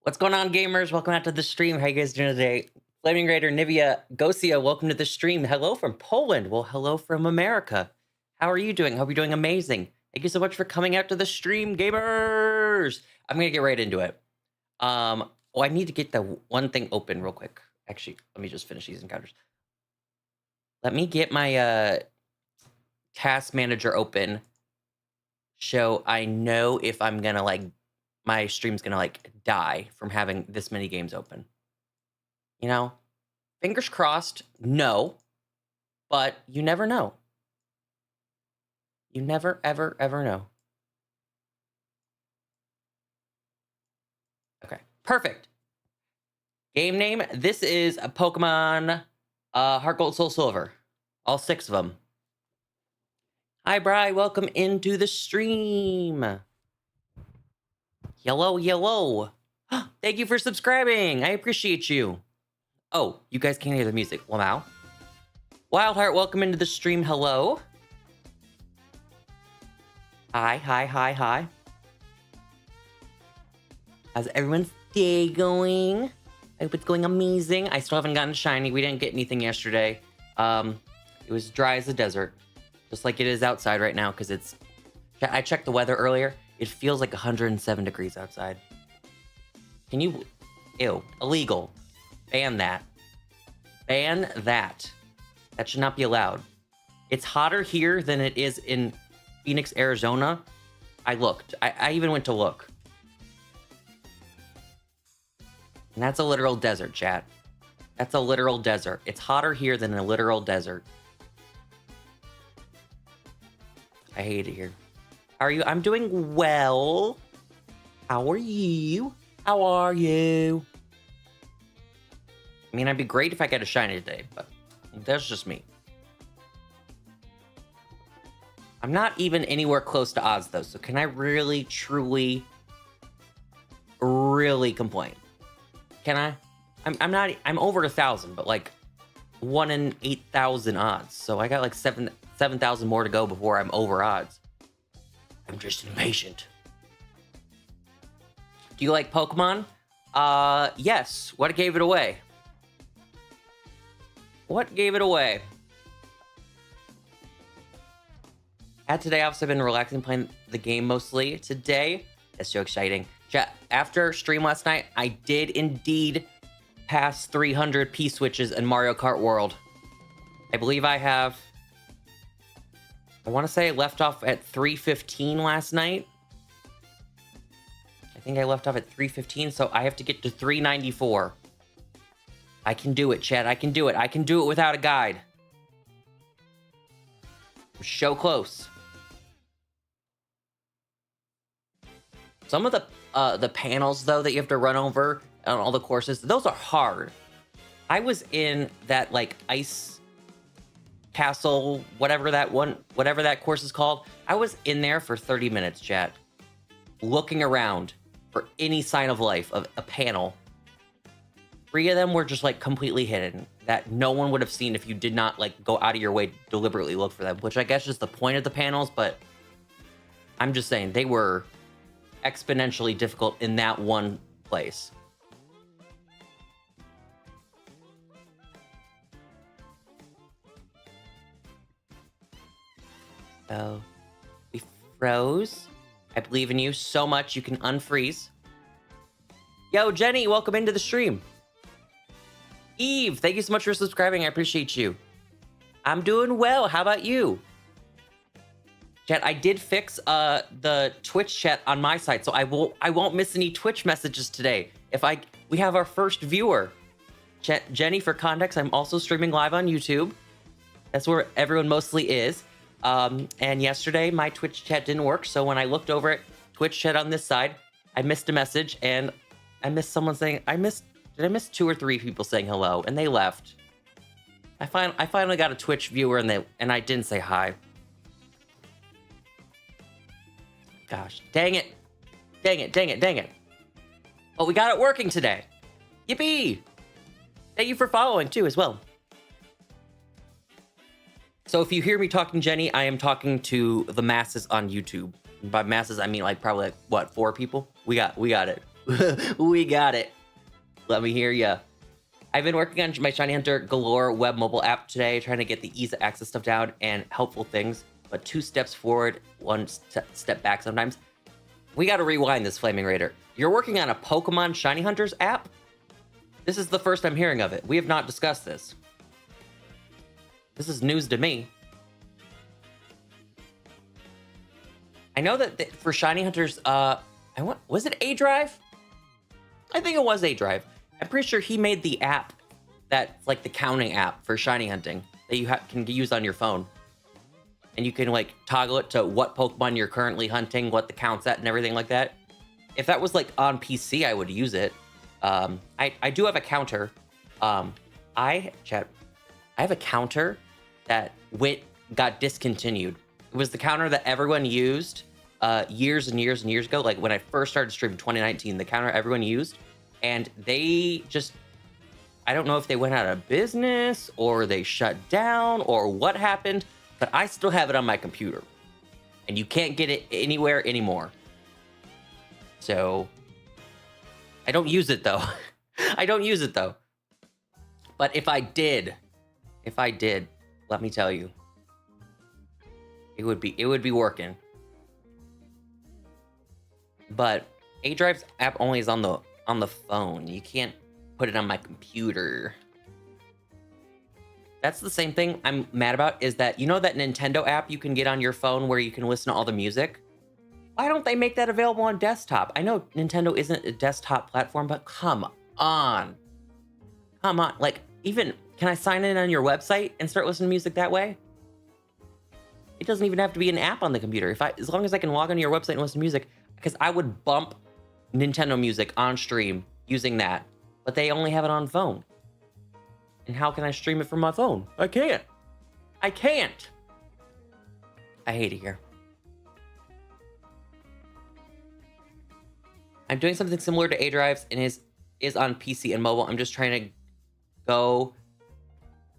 What's going on, gamers? Welcome out to the stream. How you guys doing today? Flaming Raider, Nivea, Gosia, welcome to the stream. Hello from Poland. Well, hello from America. How are you doing? Hope you're doing amazing. Thank you so much for coming out to the stream, gamers. I'm gonna get right into it. I need to get the one thing open real quick. Actually, let me just finish these encounters. Let me get my task manager open, so I know if I'm gonna my stream's gonna die from having this many games open. You know, fingers crossed, no, but you never know. You never, ever, ever know. Okay, perfect. Game name, this is a Pokemon Heart Gold Soul Silver. All 6 of them. Hi, Bri, welcome into the stream. Hello, hello. Thank you for subscribing. I appreciate you. Oh, you guys can't hear the music. Well, now. Wildheart, welcome into the stream. Hello. Hi, hi, hi, hi. How's everyone's day going? I hope it's going amazing. I still haven't gotten shiny. We didn't get anything yesterday. It was dry as a desert. Just like it is outside right now, because it's... I checked the weather earlier. It feels like 107 degrees outside. Can you... Ew. Illegal. Ban that. Ban that. That should not be allowed. It's hotter here than it is in Phoenix, Arizona. I looked. I even went to look. And that's a literal desert, chat. That's a literal desert. It's hotter here than a literal desert. I hate it here. How are you? I'm doing well. How are you? How are you? I mean, it'd be great if I got a shiny today, but that's just me. I'm not even anywhere close to odds, though, so can I really, truly, really complain? Can I? I'm not, I'm over 1,000, but like 1 in 8,000 odds, so I got like 7,000 more to go before I'm over odds. I'm just impatient. Do you like Pokemon? Yes. What gave it away? What gave it away? Today, obviously, I've been relaxing, playing the game mostly. Today, that's so exciting. After stream last night, I did indeed pass 300 P-switches in Mario Kart World. I believe I have... I want to say I left off at 315 last night. I think I left off at 315, so I have to get to 394. I can do it, Chad. I can do it. I can do it without a guide. I'm so close. Some of the panels, though, that you have to run over on all the courses, those are hard. I was in that, like, ice... castle, whatever that course is called. I was in there for 30 minutes, chat, looking around for any sign of life of a panel. 3 of them were just like completely hidden that no one would have seen if you did not like go out of your way to deliberately look for them, which I guess is the point of the panels, but I'm just saying they were exponentially difficult in that one place. So, we froze. I believe in you so much you can unfreeze. Yo, Jenny, welcome into the stream. Eve, thank you so much for subscribing. I appreciate you. I'm doing well. How about you? Chat, I did fix the Twitch chat on my side, so I won't miss any Twitch messages today. We have our first viewer. Jenny, for context, I'm also streaming live on YouTube. That's where everyone mostly is. And yesterday my Twitch chat didn't work, so when I looked over at Twitch chat on this side, I missed a message, and I missed someone saying, did I miss 2 or 3 people saying hello, and they left. I finally got a Twitch viewer, and I didn't say hi. Gosh, dang it. Dang it, dang it, dang it. But we got it working today. Yippee! Thank you for following, too, as well. So if you hear me talking, Jenny, I am talking to the masses on YouTube. By masses, I mean like probably like, what, 4 people? We got it. We got it. Let me hear ya. I've been working on my Shiny Hunter Galore web mobile app today, trying to get the ease of access stuff down and helpful things, but 2 steps forward, 1 step back sometimes. We got to rewind this, Flaming Raider. You're working on a Pokemon Shiny Hunters app? This is the first I'm hearing of it. We have not discussed this. This is news to me. I know that for Shiny Hunters, was it A-Drive? I think it was A-Drive. I'm pretty sure he made the app that's like the counting app for shiny hunting that you can use on your phone. And you can like toggle it to what Pokemon you're currently hunting, what the count's at, and everything like that. If that was like on PC, I would use it. I do have a counter. I have a counter that got discontinued. It was the counter that everyone used years and years and years ago. Like when I first started streaming 2019, the counter everyone used. And they just, I don't know if they went out of business or they shut down or what happened, but I still have it on my computer. And you can't get it anywhere anymore. So, I don't use it though. I don't use it though. But if I did, let me tell you, it would be working. But A-Drive's app only is on the phone. You can't put it on my computer. That's the same thing I'm mad about, is that, you know that Nintendo app you can get on your phone where you can listen to all the music? Why don't they make that available on desktop? I know Nintendo isn't a desktop platform, but come on. Come on. Like, even, can I sign in on your website and start listening to music that way? It doesn't even have to be an app on the computer. As long as I can log onto your website and listen to music, because I would bump Nintendo music on stream using that, but they only have it on phone. And how can I stream it from my phone? I can't. I hate it here. I'm doing something similar to A-Drives and is on PC and mobile. I'm just trying to go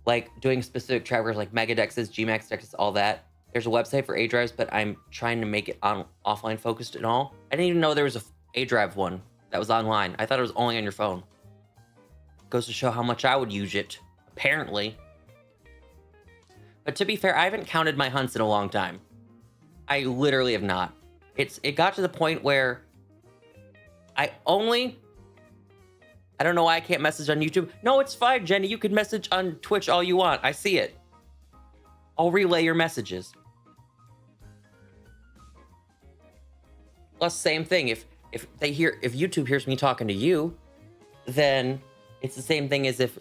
like doing specific trackers like Megadexes, Gmax Dexes, all that. There's a website for A-Drives, but I'm trying to make it on offline focused and all. I didn't even know there was a A-Drive one that was online. I thought it was only on your phone. Goes to show how much I would use it, apparently. But to be fair, I haven't counted my hunts in a long time. I literally have not. It got to the point where I don't know why I can't message on YouTube. No, it's fine, Jenny. You can message on Twitch all you want. I see it. I'll relay your messages. Plus, same thing. If YouTube hears me talking to you, then it's the same thing as if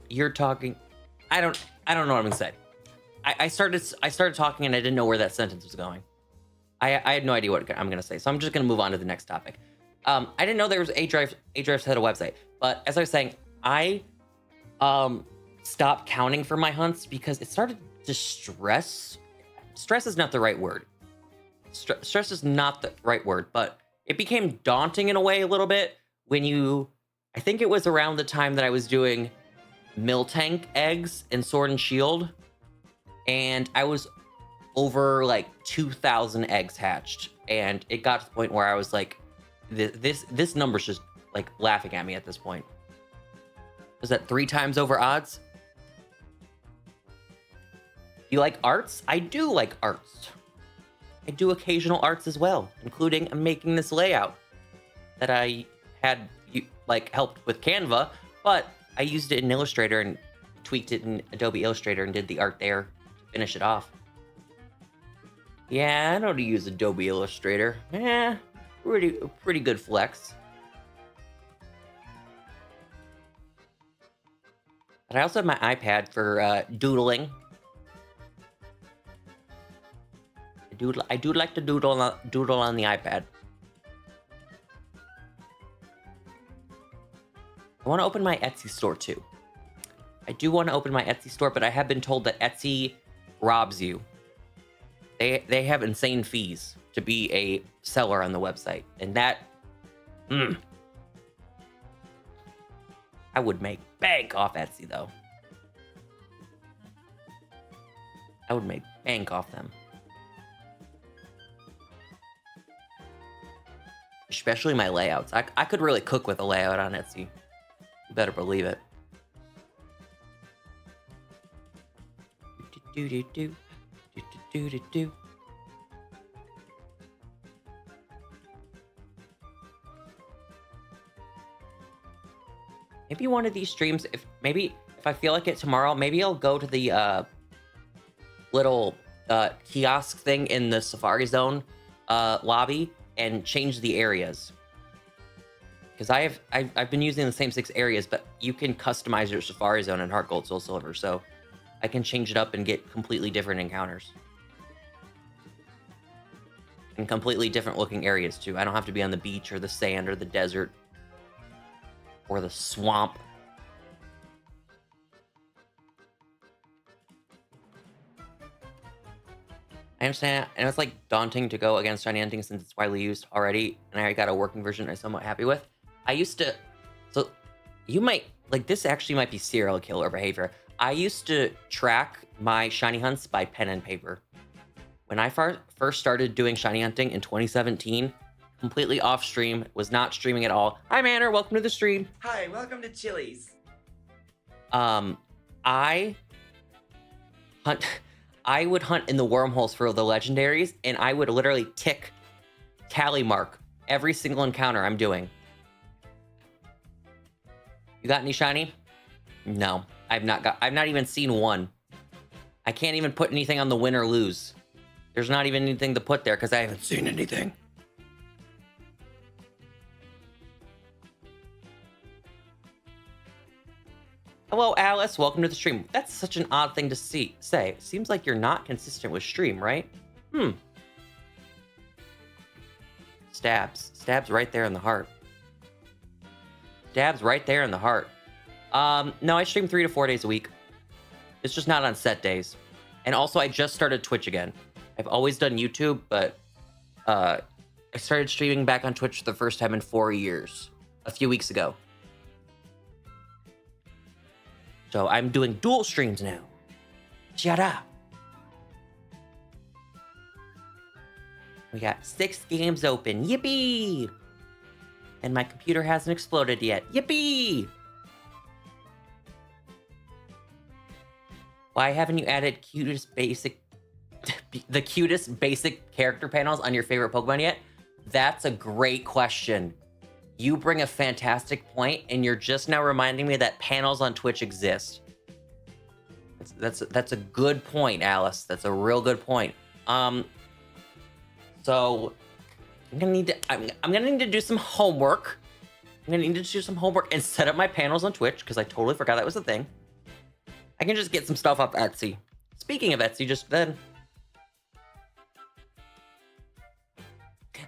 you're talking. I don't know what I'm gonna say. I started talking and I didn't know where that sentence was going. I had no idea what I'm gonna say, so I'm just gonna move on to the next topic. I didn't know there was A-Drive. A-Drive had a website, but as I was saying, I stopped counting for my hunts because it started to stress. Stress is not the right word. Stress is not the right word, but it became daunting in a way a little bit when I think it was around the time that I was doing Miltank eggs and Sword and Shield, and I was over like 2,000 eggs hatched, and it got to the point where I was like, this number's just like laughing at me at this point. Was that 3 times over odds? Do you like arts? I do like arts. I do occasional arts as well, including making this layout that I had like helped with Canva, but I used it in Illustrator and tweaked it in Adobe Illustrator and did the art there to finish it off. Yeah, I know how to use Adobe Illustrator. Pretty good flex. But I also have my iPad for doodling. I do like to doodle on the iPad. I want to open my Etsy store too. I do want to open my Etsy store, but I have been told that Etsy robs you. They have insane fees to be a seller on the website, and that, I would make bank off Etsy though. I would make bank off them. especially my layouts. I could really cook with a layout on Etsy. You better believe it. Do do do do do do do. Maybe one of these streams, if I feel like it tomorrow, maybe I'll go to the little kiosk thing in the Safari Zone lobby and change the areas. Because I've been using the same 6 areas, but you can customize your Safari Zone in Heart Gold Soul Silver, so I can change it up and get completely different encounters. And completely different looking areas too. I don't have to be on the beach or the sand or the desert. Or the swamp. I understand, and it's like daunting to go against shiny hunting since it's widely used already, and I got a working version I'm somewhat happy with. I used to, so you might, like this actually might be serial killer behavior. I used to track my shiny hunts by pen and paper. When I first started doing shiny hunting in 2017, completely off stream, was not streaming at all. Hi Manor, welcome to the stream. Hi, welcome to Chili's. I would hunt in the wormholes for the legendaries, and I would literally tally mark every single encounter I'm doing. You got any shiny? No, I've not even seen one. I can't even put anything on the win or lose. There's not even anything to put there because I haven't seen anything. Hello, Alice. Welcome to the stream. That's such an odd thing to say. It seems like you're not consistent with stream, right? Stabs. Stabs right there in the heart. Stabs right there in the heart. No, I stream 3 to 4 days a week. It's just not on set days. And also, I just started Twitch again. I've always done YouTube, but I started streaming back on Twitch for the first time in 4 years. A few weeks ago. So I'm doing dual streams now. Shut up. We got 6 games open. Yippee! And my computer hasn't exploded yet. Yippee! Why haven't you added the cutest basic character panels on your favorite Pokemon yet? That's a great question. You bring a fantastic point, and you're just now reminding me that panels on Twitch exist. That's a good point, Alice. That's a real good point. So I'm gonna need to do some homework. I'm gonna need to do some homework and set up my panels on Twitch because I totally forgot that was a thing. I can just get some stuff off Etsy. Speaking of Etsy, just then.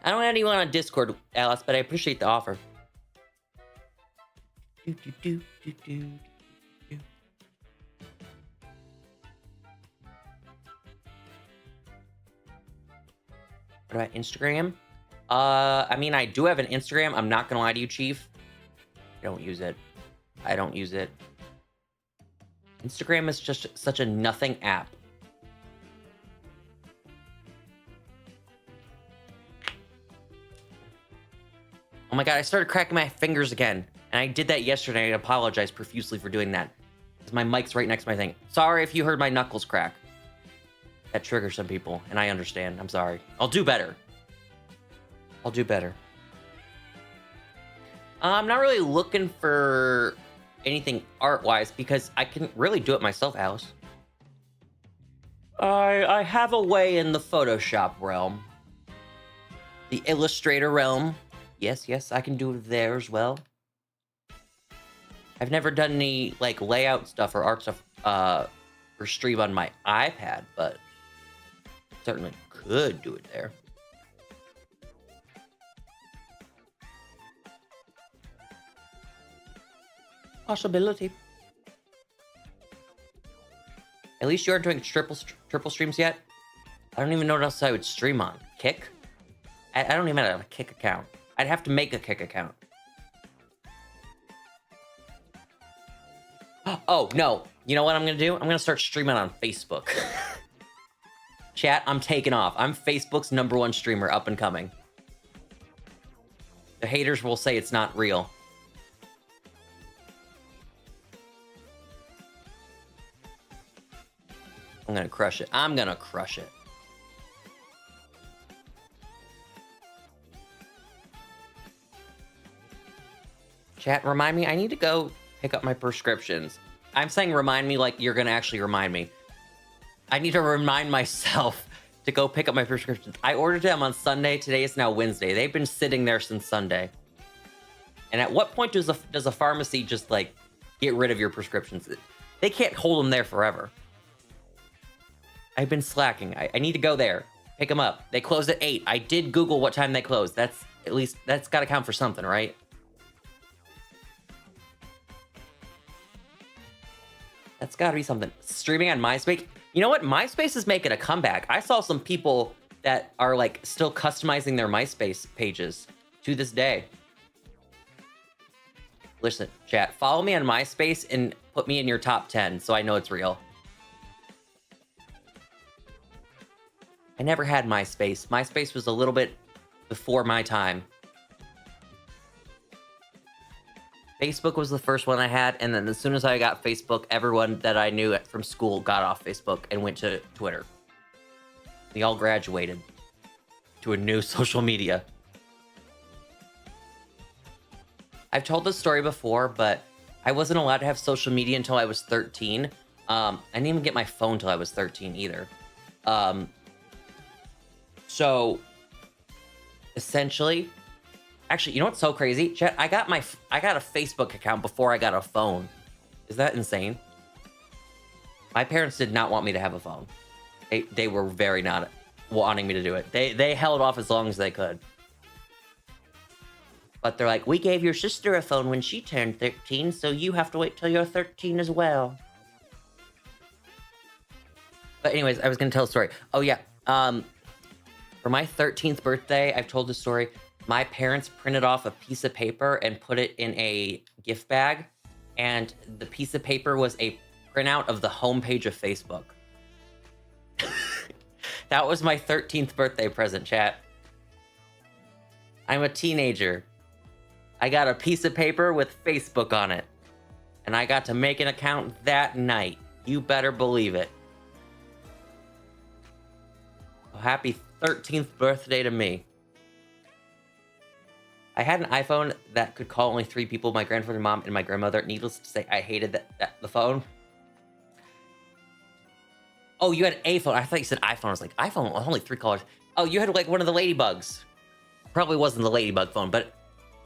I don't have anyone on Discord, Alice, but I appreciate the offer. What about Instagram? I mean, I do have an Instagram. I'm not gonna lie to you, Chief. I don't use it. I don't use it. Instagram is just such a nothing app. Oh my god, I started cracking my fingers again. And I did that yesterday. I apologize profusely for doing that. Because my mic's right next to my thing. Sorry if you heard my knuckles crack. That triggers some people, and I understand. I'm sorry. I'll do better. I'll do better. I'm not really looking for anything art-wise because I can really do it myself, Alice. I have a way in the Photoshop realm. The Illustrator realm. Yes, I can do it there as well. I've never done any, like, layout stuff or art stuff for stream on my iPad, but certainly could do it there. Possibility. At least you aren't doing triple streams yet. I don't even know what else I would stream on. Kick? I don't even have a Kick account. I'd have to make a Kick account. Oh, no. You know what I'm going to do? I'm going to start streaming on Facebook. Chat, I'm taking off. I'm Facebook's #1 streamer, up and coming. The haters will say it's not real. I'm gonna crush it. I'm gonna crush it. Chat, remind me, I need to go pick up my prescriptions. I'm saying remind me like you're gonna actually remind me. I need to remind myself to go pick up my prescriptions. I ordered them on Sunday. Today is now Wednesday. They've been sitting there since Sunday. And at what point does a pharmacy just like get rid of your prescriptions? They can't hold them there forever. I've been slacking. I need to go there, pick them up. They close at 8. I did Google what time they close. That's got to count for something, right? That's got to be something. Streaming on MySpace. You know what? MySpace is making a comeback. I saw some people that are like still customizing their MySpace pages to this day. Listen, chat, follow me on MySpace and put me in your top 10 so I know it's real. I never had MySpace. MySpace was a little bit before my time. Facebook was the first one I had, and then as soon as I got Facebook, everyone that I knew from school got off Facebook and went to Twitter. We all graduated to a new social media. I've told this story before, but I wasn't allowed to have social media until I was 13. I didn't even get my phone until I was 13 either. So essentially, actually, you know what's so crazy? Chat, I got a Facebook account before I got a phone. Is that insane? My parents did not want me to have a phone. They were very not wanting me to do it. They held off as long as they could. But they're like, we gave your sister a phone when she turned 13, so you have to wait till you're 13 as well. But anyways, I was gonna tell a story. Oh yeah, for my 13th birthday, I've told this story. My parents printed off a piece of paper and put it in a gift bag. And the piece of paper was a printout of the homepage of Facebook. That was my 13th birthday present, chat. I'm a teenager. I got a piece of paper with Facebook on it. And I got to make an account that night. You better believe it. Well, happy 13th birthday to me. I had an iPhone that could call only 3 people, my grandfather, mom, and my grandmother. Needless to say, I hated the phone. Oh, you had a phone. I thought you said iPhone. I was like, iPhone, only 3 callers. Oh, you had like one of the ladybugs. Probably wasn't the ladybug phone, but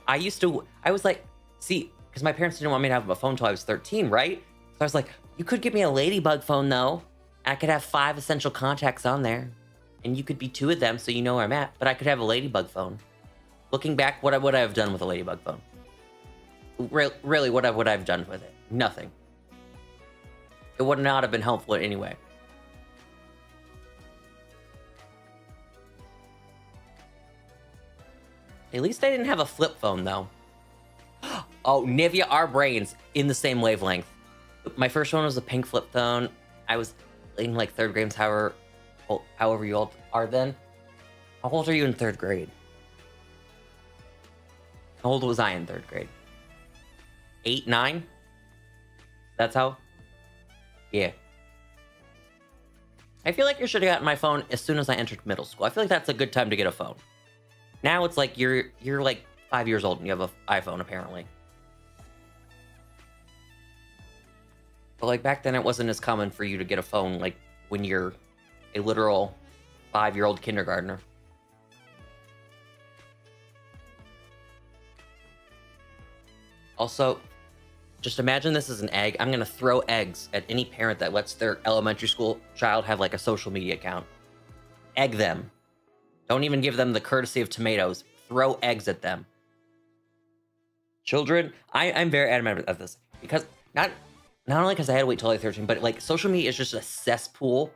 I was like, see, because my parents didn't want me to have a phone until I was 13, right? So I was like, you could give me a ladybug phone though. I could have 5 essential contacts on there. And you could be 2 of them so you know where I'm at, but I could have a ladybug phone. Looking back, what would I have done with a ladybug phone? Really, what would I have done with it? Nothing. It would not have been helpful in any way. At least I didn't have a flip phone, though. Oh, Nivea, our brains in the same wavelength. My first one was a pink flip phone. I was in like 3rd grade, however you all are then. How old are you in 3rd grade? How old was I in 3rd grade? 8, 9? That's how? Yeah. I feel like you should have gotten my phone as soon as I entered middle school. I feel like that's a good time to get a phone. Now it's like you're like 5 years old and you have an iPhone, apparently. But like back then, it wasn't as common for you to get a phone like when you're a literal 5-year-old kindergartner. Also, just imagine this is an egg. I'm going to throw eggs at any parent that lets their elementary school child have like a social media account. Egg them. Don't even give them the courtesy of tomatoes. Throw eggs at them. Children, I'm very adamant of this because not only because I had to wait till I was 13, but like social media is just a cesspool.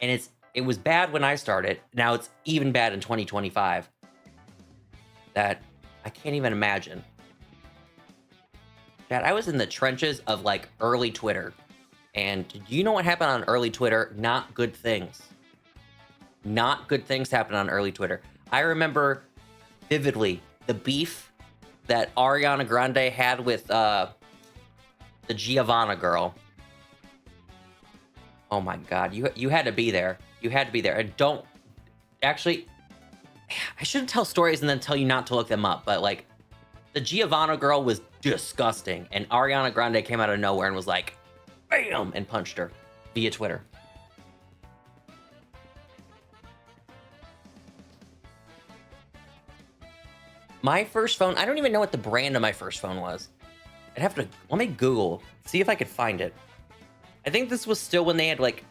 And it was bad when I started. Now it's even bad in 2025. That I can't even imagine. Dad, I was in the trenches of like early Twitter. And do you know what happened on early Twitter? Not good things. Not good things happened on early Twitter. I remember vividly the beef that Ariana Grande had with the Giovanna girl. Oh my God, you had to be there. You had to be there. And don't actually. I shouldn't tell stories and then tell you not to look them up, but like the Giovanna girl was disgusting, and Ariana Grande came out of nowhere and was like, "Bam!" and punched her via Twitter. My first phone, I don't even know what the brand of my first phone was. I'd have to, let me Google, see if I could find it. I think this was still when they had like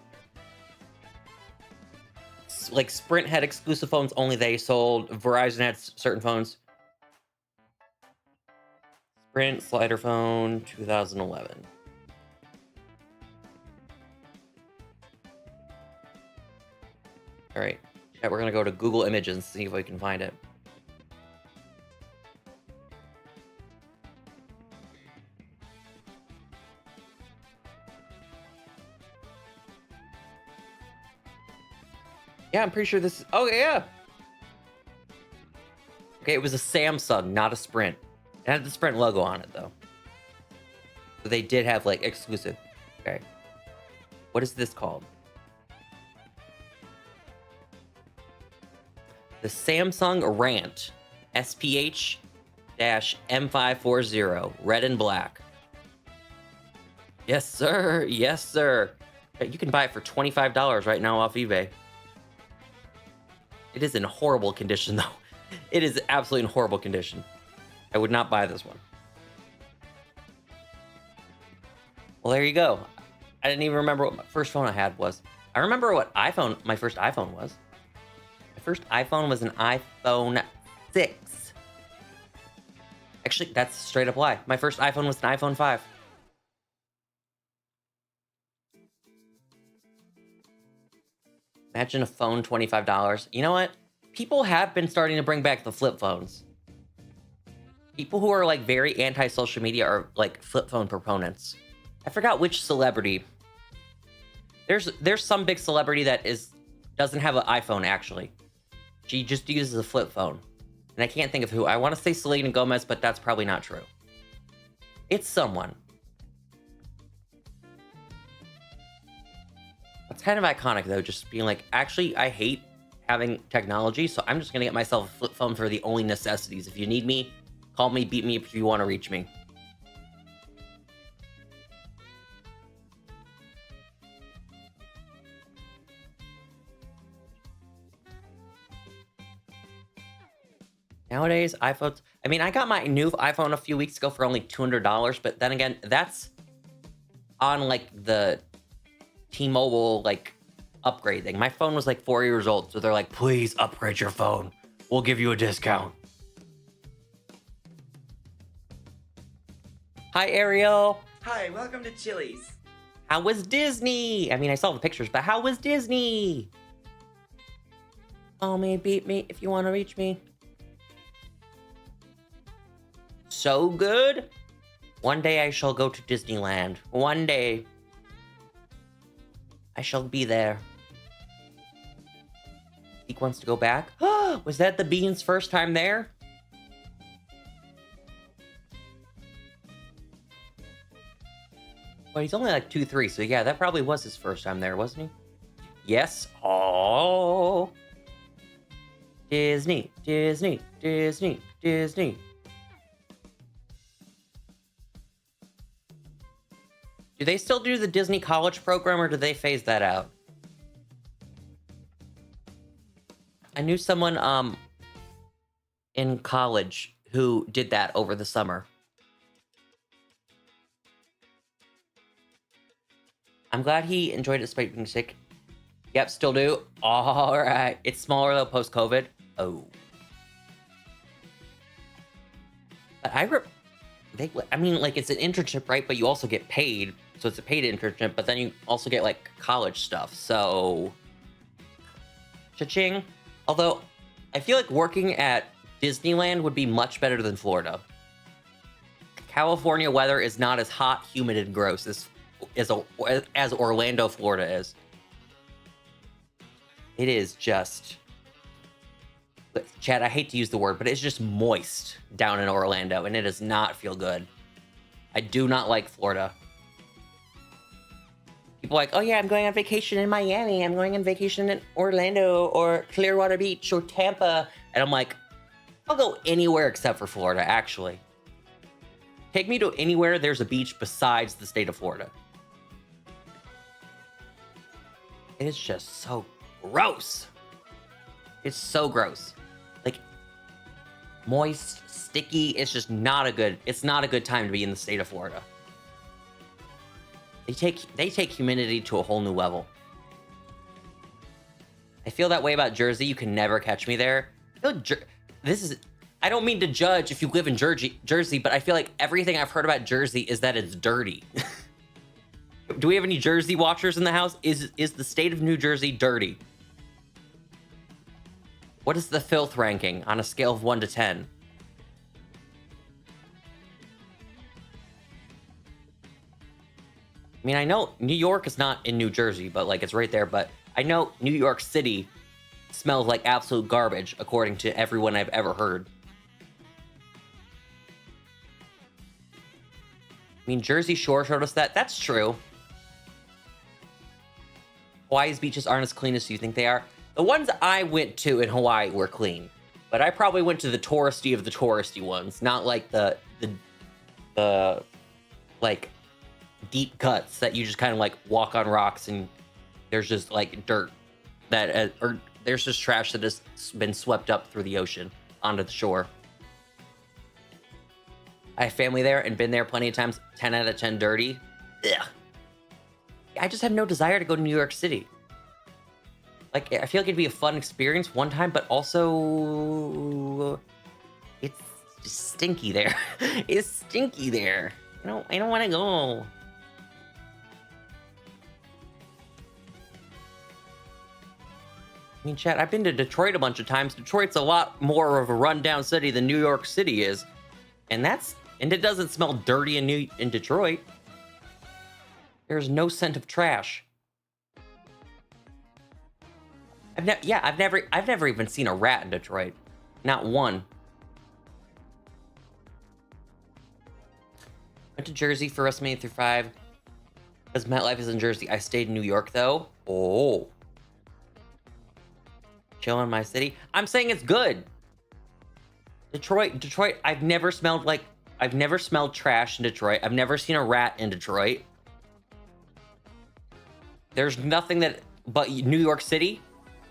Sprint had exclusive phones, only they sold. Verizon had certain phones. Sprint slider phone, 2011. All right, yeah, we're gonna go to Google Images and see if we can find it. Yeah, I'm pretty sure this is... Oh, yeah. Okay, it was a Samsung, not a Sprint. It had the Sprint logo on it, though. So they did have, like, exclusive. Okay. What is this called? The Samsung Rant. SPH-M540. Red and black. Yes, sir. Yes, sir. You can buy it for $25 right now off eBay. It is in horrible condition, though. It is absolutely in horrible condition. I would not buy this one. Well, there you go. I didn't even remember what my first phone I had was. I remember what my first iPhone was. My first iPhone was an iPhone 6. Actually, that's a straight up lie. My first iPhone was an iPhone 5. Imagine a phone, $25. You know what? People have been starting to bring back the flip phones. People who are like very anti-social media are like flip phone proponents. I forgot which celebrity. There's some big celebrity that doesn't have an iPhone actually. She just uses a flip phone. And I can't think of who. I want to say Selena Gomez, but that's probably not true. It's someone. It's kind of iconic, though, just being like, actually, I hate having technology, so I'm just going to get myself a flip phone for the only necessities. If you need me, call me, beat me if you want to reach me. Nowadays, iPhones... I mean, I got my new iPhone a few weeks ago for only $200, but then again, that's on, like, the T-Mobile, like, upgrade thing. My phone was like 4 years old, so they're like, please upgrade your phone. We'll give you a discount. Hi, Ariel. Hi, welcome to Chili's. How was Disney? I mean, I saw the pictures, but how was Disney? Call me, beat me if you want to reach me. So good. One day I shall go to Disneyland. One day. I shall be there. Zeke wants to go back. Was that the Bean's first time there? Well, he's only like 2'3", so yeah, that probably was his first time there, wasn't he? Yes. Oh. Disney, Disney, Disney, Disney. Do they still do the Disney College program, or do they phase that out? I knew someone in college who did that over the summer. I'm glad he enjoyed it despite being sick. Yep, still do. All right. It's smaller though post-COVID. Oh. But I mean, like, it's an internship, right? But you also get paid. So it's a paid internship, but then you also get, like, college stuff. So, cha-ching. Although, I feel like working at Disneyland would be much better than Florida. California weather is not as hot, humid, and gross as Orlando, Florida is. It is just Chad, I hate to use the word, but it's just moist down in Orlando, and it does not feel good. I do not like Florida. People are like, oh yeah, I'm going on vacation in Miami. I'm going on vacation in Orlando or Clearwater Beach or Tampa. And I'm like, I'll go anywhere except for Florida, actually. Take me to anywhere there's a beach besides the state of Florida. It is just so gross. It's so gross. Like, moist, sticky. It's just not a good, it's not a good time to be in the state of Florida. They take humidity to a whole new level. I feel that way about Jersey. You can never catch me there. I feel I don't mean to judge if you live in Jersey, but I feel like everything I've heard about Jersey is that it's dirty. Do we have any Jersey watchers in the house? Is the state of New Jersey dirty? What is the filth ranking on a scale of 1 to 10? I mean, I know New York is not in New Jersey, but like it's right there. But I know New York City smells like absolute garbage, according to everyone I've ever heard. I mean, Jersey Shore showed us that. That's true. Hawaii's beaches aren't as clean as you think they are. The ones I went to in Hawaii were clean, but I probably went to the touristy of the touristy ones, not like the like deep cuts that you just kind of like walk on rocks and there's just like dirt that or there's just trash that has been swept up through the ocean onto the shore. I have family there and been there plenty of times. 10 out of 10 dirty. Ugh. I just have no desire to go to New York City. Like, I feel like it'd be a fun experience one time, but also it's just stinky there. It's stinky there. I don't want to go. I mean, chat, I've been to Detroit a bunch of times. Detroit's a lot more of a rundown city than New York City is. And it doesn't smell dirty in Detroit. There's no scent of trash. I've never even seen a rat in Detroit. Not one. Went to Jersey for WrestleMania through 5. Because MetLife is in Jersey. I stayed in New York though. Oh. Chill in my city. I'm saying it's good. Detroit, I've never smelled trash in Detroit. I've never seen a rat in Detroit. There's nothing but New York City,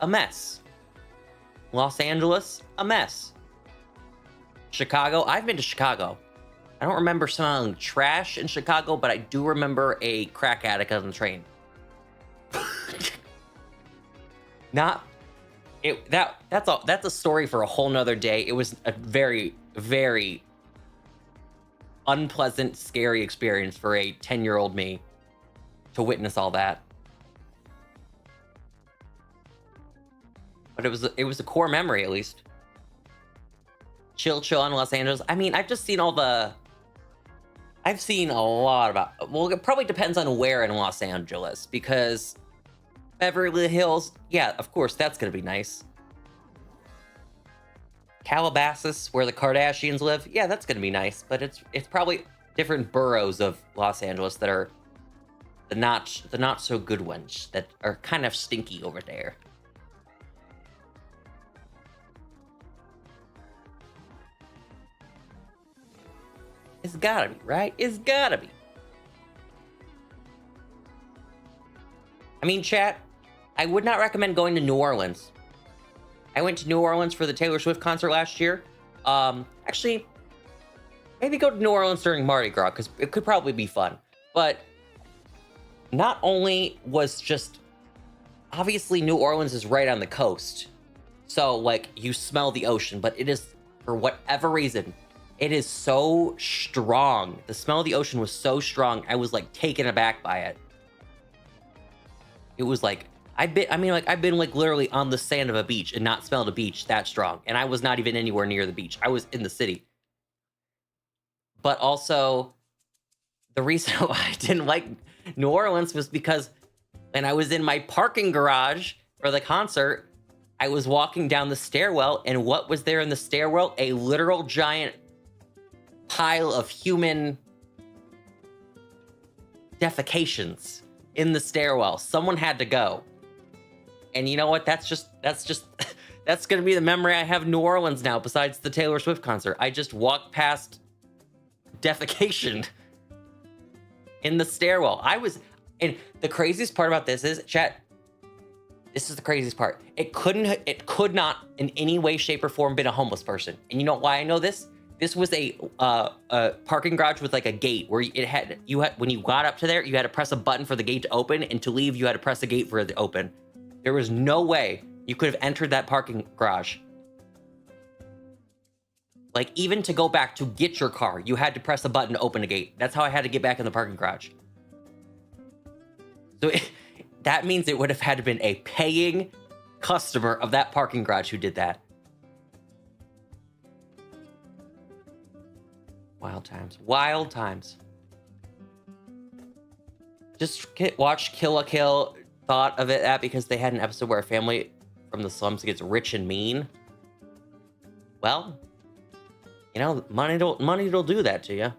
a mess. Los Angeles, a mess. Chicago, I've been to Chicago. I don't remember smelling trash in Chicago, but I do remember a crack addict on the train. That's a story for a whole nother day. It was a very, very unpleasant, scary experience for a 10-year-old me to witness all that. But it was a core memory, at least. Chill in Los Angeles. I mean, I've seen a lot about, well, it probably depends on where in Los Angeles, because Beverly Hills, yeah, of course, that's gonna be nice. Calabasas, where the Kardashians live, yeah, that's gonna be nice, but it's probably different boroughs of Los Angeles that are the not so good ones that are kind of stinky over there. It's gotta be, right? It's gotta be. I mean, chat, I would not recommend going to New Orleans. I went to New Orleans for the Taylor Swift concert last year. Actually, maybe go to New Orleans during Mardi Gras, because it could probably be fun. But not only was just, obviously New Orleans is right on the coast. So, like, you smell the ocean, but it is, for whatever reason, it is so strong. The smell of the ocean was so strong, I was, like, taken aback by it. It was like, I've been like literally on the sand of a beach and not smelled a beach that strong. And I was not even anywhere near the beach. I was in the city. But also, the reason why I didn't like New Orleans was because when I was in my parking garage for the concert, I was walking down the stairwell, and what was there in the stairwell? A literal giant pile of human defecations in the stairwell. Someone had to go. And you know what? That's going to be the memory I have of New Orleans now, besides the Taylor Swift concert. I just walked past defecation in the stairwell. And the craziest part about this is, chat, this is the craziest part. It could not in any way, shape, or form been a homeless person. And you know why I know this? This was a parking garage with like a gate where when you got up to there, you had to press a button for the gate to open, and to leave, you had to press a gate for it to open. There was no way you could have entered that parking garage. Like, even to go back to get your car, you had to press a button to open a gate. That's how I had to get back in the parking garage. So that means it would have had to been a paying customer of that parking garage who did that. Wild times. Wild times. Just watch Kill la Kill. Thought of it that because they had an episode where a family from the slums gets rich and mean. Well, you know, money'll do that to you.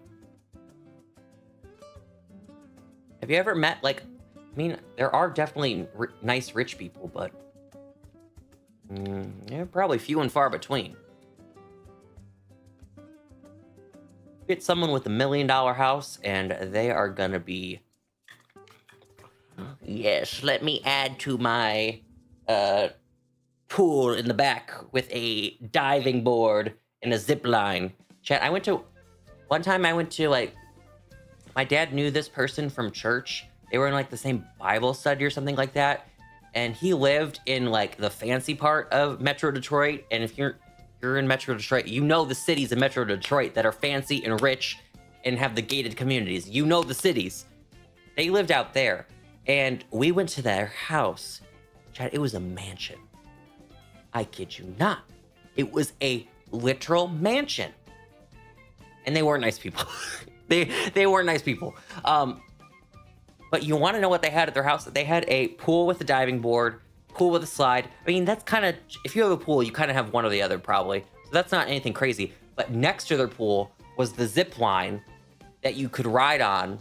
Have you ever met, like, I mean, there are definitely nice rich people, but they're probably few and far between. Get someone with $1 million house, and they are gonna be, yes, let me add to my pool in the back with a diving board and a zip line. Chat, one time I went to, like, my dad knew this person from church. They were in, like, the same Bible study or something like that. And he lived in, like, the fancy part of Metro Detroit. And if you're in Metro Detroit, you know the cities in Metro Detroit that are fancy and rich and have the gated communities. You know the cities. They lived out there. And we went to their house. Chat, it was a mansion. I kid you not. It was a literal mansion. And they weren't nice people. They weren't nice people. But you want to know what they had at their house? They had a pool with a diving board, pool with a slide. I mean, that's kind of, if you have a pool, you kind of have one or the other probably. So that's not anything crazy. But next to their pool was the zip line that you could ride on.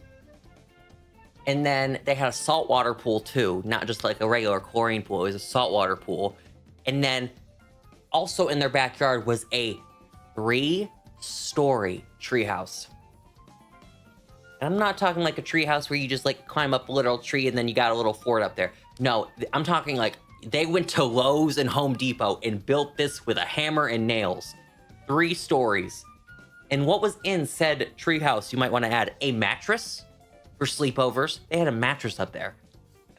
And then they had a saltwater pool too, not just like a regular chlorine pool. It was a saltwater pool. And then also in their backyard was a 3-story treehouse. And I'm not talking like a treehouse where you just like climb up a little tree and then you got a little fort up there. No, I'm talking like they went to Lowe's and Home Depot and built this with a hammer and nails. 3 stories. And what was in said treehouse, you might want to add a mattress for sleepovers. They had a mattress up there.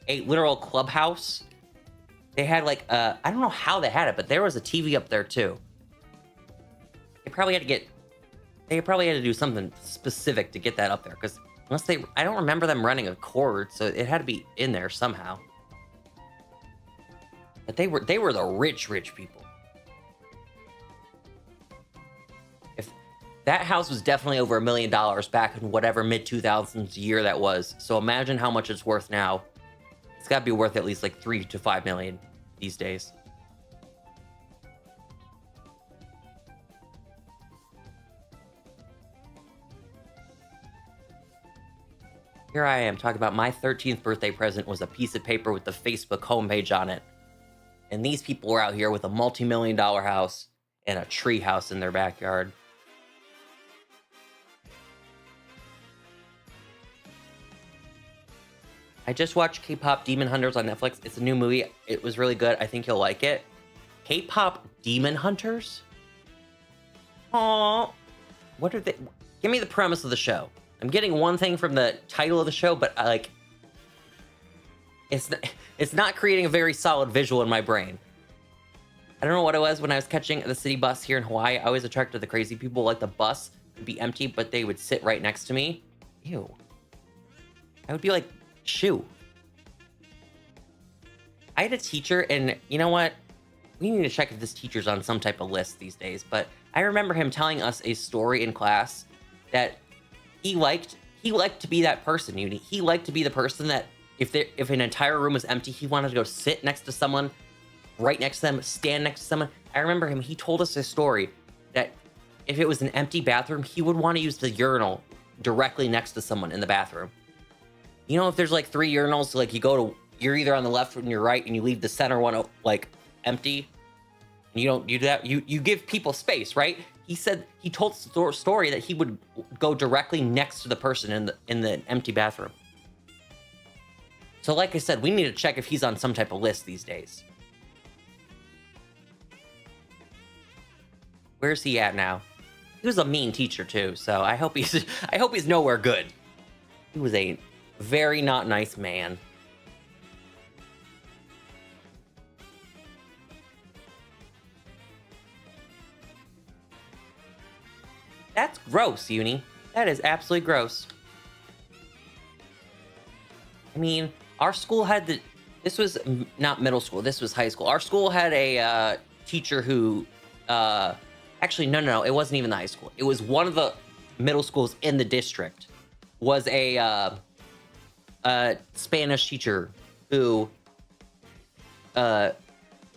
A literal clubhouse. They had like, I don't know how they had it, but there was a TV up there too. They probably had to do something specific to get that up there, because I don't remember them running a cord, so it had to be in there somehow. But they were the rich people. If that house was definitely over $1 million back in whatever mid-2000s year that was, so imagine how much it's worth now. It's got to be worth at least like 3 to 5 million these days. Here I am talking about my 13th birthday present was a piece of paper with the Facebook homepage on it. And these people were out here with a multi-million-dollar house and a tree house in their backyard. I just watched K-pop Demon Hunters on Netflix. It's a new movie. It was really good. I think you'll like it. K-pop Demon Hunters? Aww. What are they? Give me the premise of the show. I'm getting one thing from the title of the show, but it's not creating a very solid visual in my brain. I don't know what it was when I was catching the city bus here in Hawaii. I always attracted the crazy people. Like, the bus would be empty, but they would sit right next to me. Ew. I would be like, shoo. I had a teacher, and you know what? We need to check if this teacher's on some type of list these days, but I remember him telling us a story in class that he liked to be that person. He liked to be the person that if an entire room was empty, he wanted to go sit next to someone right next to them, stand next to someone. I remember him, he told us a story that if it was an empty bathroom, he would want to use the urinal directly next to someone in the bathroom. You know, if there's like 3 urinals, like you're either on the left or your right, and you leave the center one like empty, and you don't do that, you give people space, right? He said, he told the story that he would go directly next to the person in the empty bathroom. So like I said, we need to check if he's on some type of list these days. Where's he at now? He was a mean teacher too, so I hope he's nowhere good. He was a very not nice man. That's gross, Uni. That is absolutely gross. I mean, our school had this was not middle school, this was high school. Our school had a teacher who, actually, no, it wasn't even the high school. It was one of the middle schools in the district. Was a Spanish teacher who got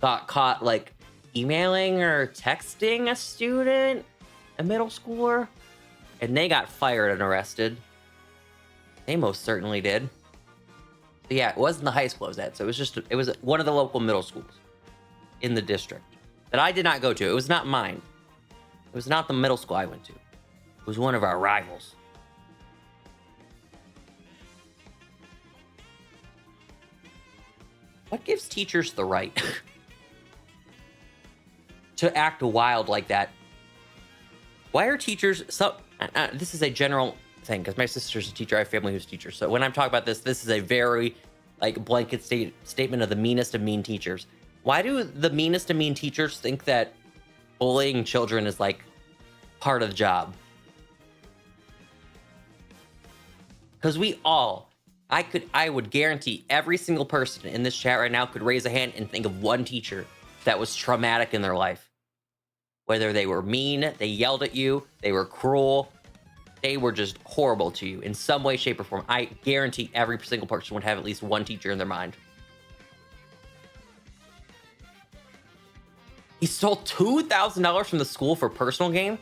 caught like emailing or texting a student, a middle schooler, and they got fired and arrested. They most certainly did. But yeah, it wasn't the high school I was at, so it was one of the local middle schools in the district that I did not go to. It was not mine. It was not the middle school I went to. It was one of our rivals. What gives teachers the right to act wild like that? Why are teachers so... this is a general thing, because my sister's a teacher. I have family who's teachers. So when I'm talking about this is a very like blanket statement of the meanest of mean teachers. Why do the meanest of mean teachers think that bullying children is like part of the job? Because we all, I would guarantee every single person in this chat right now could raise a hand and think of one teacher that was traumatic in their life. Whether they were mean, they yelled at you, they were cruel, they were just horrible to you in some way, shape, or form. I guarantee every single person would have at least one teacher in their mind. He stole $2,000 from the school for personal gain?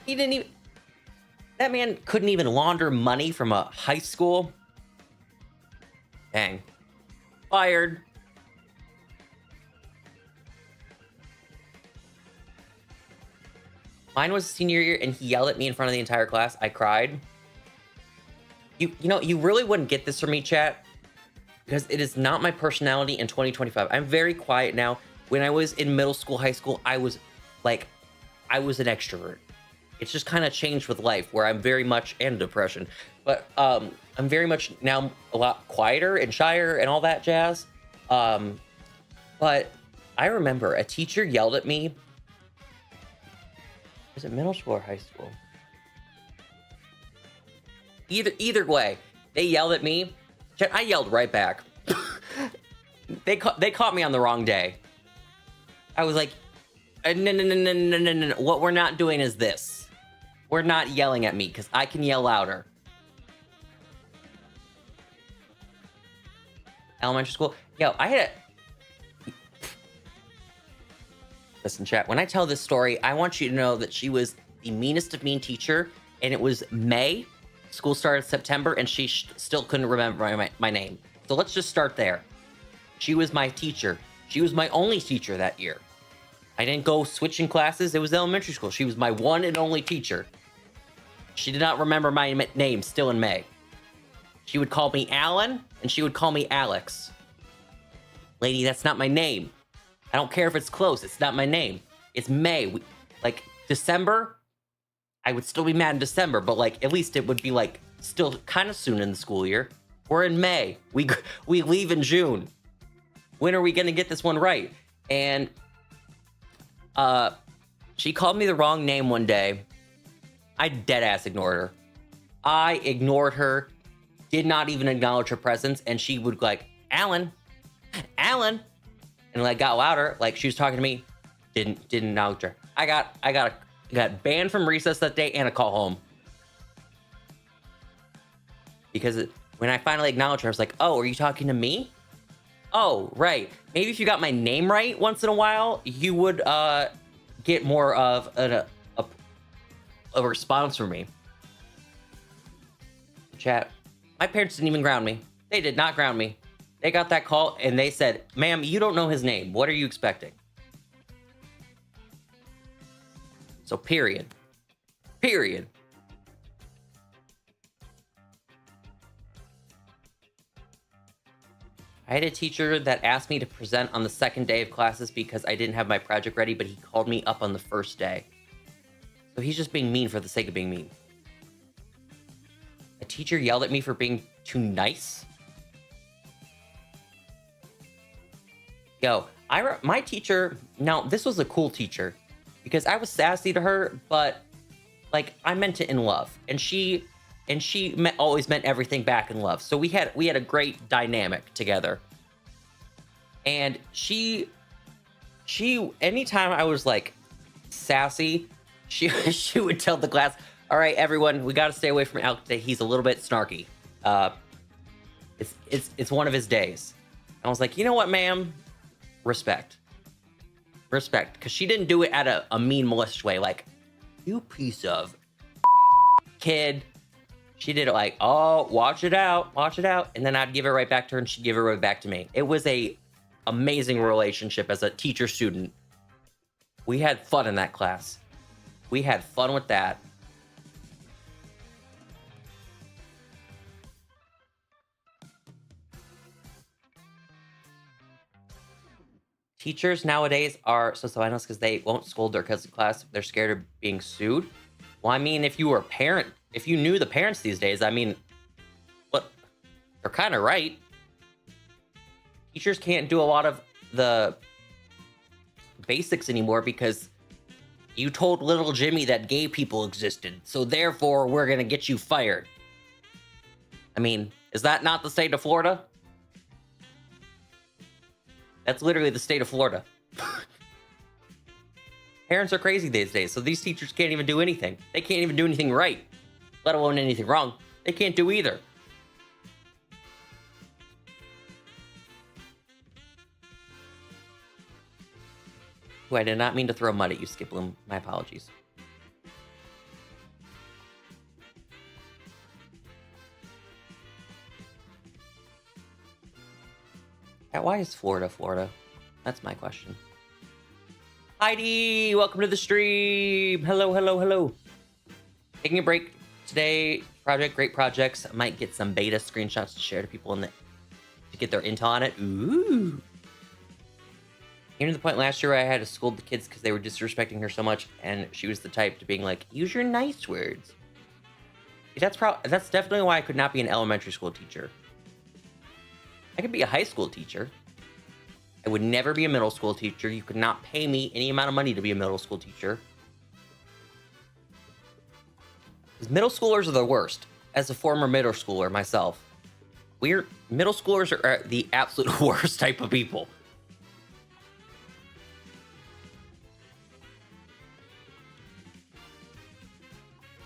He didn't even... That man couldn't even launder money from a high school? Dang. Fired. Mine was senior year, and he yelled at me in front of the entire class. I cried. You know, you really wouldn't get this from me, chat, because it is not my personality in 2025. I'm very quiet now. When I was in middle school, high school, I was an extrovert. It's just kind of changed with life, where I'm very much, and depression, but I'm very much now a lot quieter and shyer and all that jazz. But I remember a teacher yelled at me. Was it middle school or high school? Either way, they yelled at me. I yelled right back. They caught me on the wrong day. I was like, no. What we're not doing is this. We're not yelling at me, because I can yell louder. Elementary school. Yo, I had a... Listen, chat, when I tell this story, I want you to know that she was the meanest of mean teacher, and it was May. School started September, and she still couldn't remember my name. So let's just start there. She was my teacher. She was my only teacher that year. I didn't go switching classes. It was elementary school. She was my one and only teacher. She did not remember my name still in May. She would call me Alan, and she would call me Alex. Lady, that's not my name. I don't care if it's close. It's not my name. It's May. Like, December, I would still be mad in December, but, like, at least it would be, like, still kind of soon in the school year. We're in May. We leave in June. When are we going to get this one right? And she called me the wrong name one day. I deadass ignored her. I ignored her, did not even acknowledge her presence, and she would, like, Alan, and like got louder, like she was talking to me, didn't acknowledge her. I got banned from recess that day and a call home. Because when I finally acknowledged her, I was like, oh, are you talking to me? Oh, right. Maybe if you got my name right once in a while, you would get more of a response from me. Chat. My parents didn't even ground me. They did not ground me. They got that call and they said, ma'am, you don't know his name. What are you expecting? So period. Period. I had a teacher that asked me to present on the second day of classes because I didn't have my project ready, but he called me up on the first day. So he's just being mean for the sake of being mean. A teacher yelled at me for being too nice. Yo, my teacher, now this was a cool teacher because I was sassy to her, but like I meant it in love, and she always meant everything back in love. So we had a great dynamic together. And she anytime I was like sassy, she would tell the class, all right, everyone, we got to stay away from Alec today. He's a little bit snarky. It's one of his days. I was like, you know what, ma'am? Respect, because she didn't do it at a mean, malicious way, like, you piece of kid. She did it like, oh, watch it out, and then I'd give it right back to her, and she'd give it right back to me. It was a amazing relationship as a teacher-student. We had fun in that class. We had fun with that. Teachers nowadays are so I know because they won't scold their kids in class. They're scared of being sued. Well, I mean, if you were a parent, if you knew the parents these days, I mean, what? They're kind of right. Teachers can't do a lot of the basics anymore because you told little Jimmy that gay people existed. So therefore, we're going to get you fired. I mean, is that not the state of Florida? That's literally the state of Florida. Parents are crazy these days, so these teachers can't even do anything. They can't even do anything right, let alone anything wrong. They can't do either. Ooh, I did not mean to throw mud at you, Skip Bloom. My apologies. Yeah, why is Florida Florida? That's my question. Heidi, welcome to the stream. Hello, hello, hello. Taking a break today. Great projects. I might get some beta screenshots to share to people to get their intel on it. Ooh. Came to the point last year where I had to scold the kids because they were disrespecting her so much, and she was the type to being like, use your nice words. That's definitely why I could not be an elementary school teacher. I could be a high school teacher. I would never be a middle school teacher. You could not pay me any amount of money to be a middle school teacher. Because middle schoolers are the worst. As a former middle schooler myself, middle schoolers are the absolute worst type of people.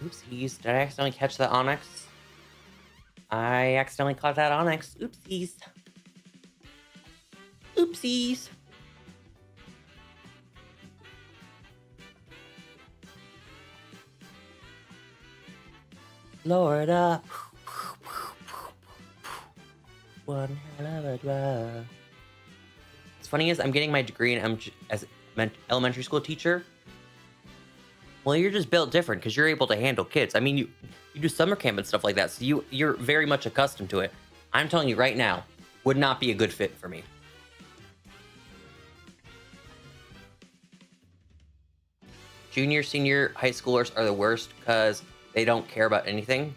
Oopsies. Did I accidentally catch that Onyx? I accidentally caught that Onyx. Oopsies. Oopsies. Florida. One hell of a drive. What's funny is I'm getting my degree as an elementary school teacher. Well, you're just built different because you're able to handle kids. I mean, you do summer camp and stuff like that, so you're very much accustomed to it. I'm telling you right now, would not be a good fit for me. Junior, senior high schoolers are the worst because they don't care about anything.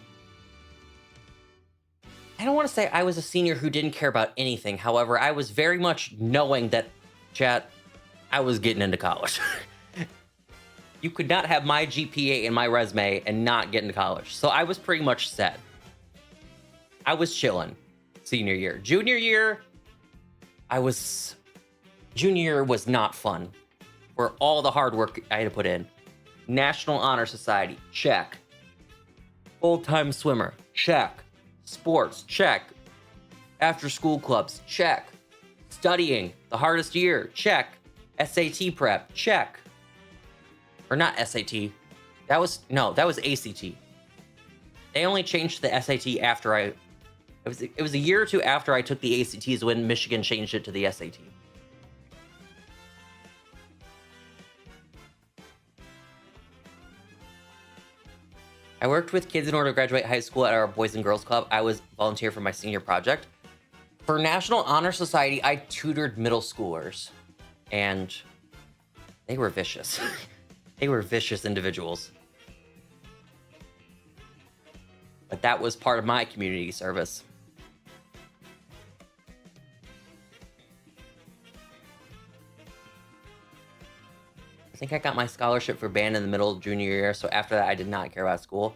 I don't want to say I was a senior who didn't care about anything. However, I was very much knowing that, chat, I was getting into college. You could not have my GPA in my resume and not get into college. So I was pretty much set. I was chilling senior year. Junior year, junior year was not fun for all the hard work I had to put in. National Honor Society, check. Full-time swimmer, check. Sports, check. After school clubs, check. Studying, the hardest year, check. SAT prep, check. Or not SAT. That was ACT. They only changed the SAT after it was a year or two after I took the ACTs when Michigan changed it to the SAT. I worked with kids in order to graduate high school at our Boys and Girls Club. I was volunteer for my senior project. For National Honor Society, I tutored middle schoolers, and they were vicious. They were vicious individuals. But that was part of my community service. I think I got my scholarship for band in the middle of junior year, so after that, I did not care about school.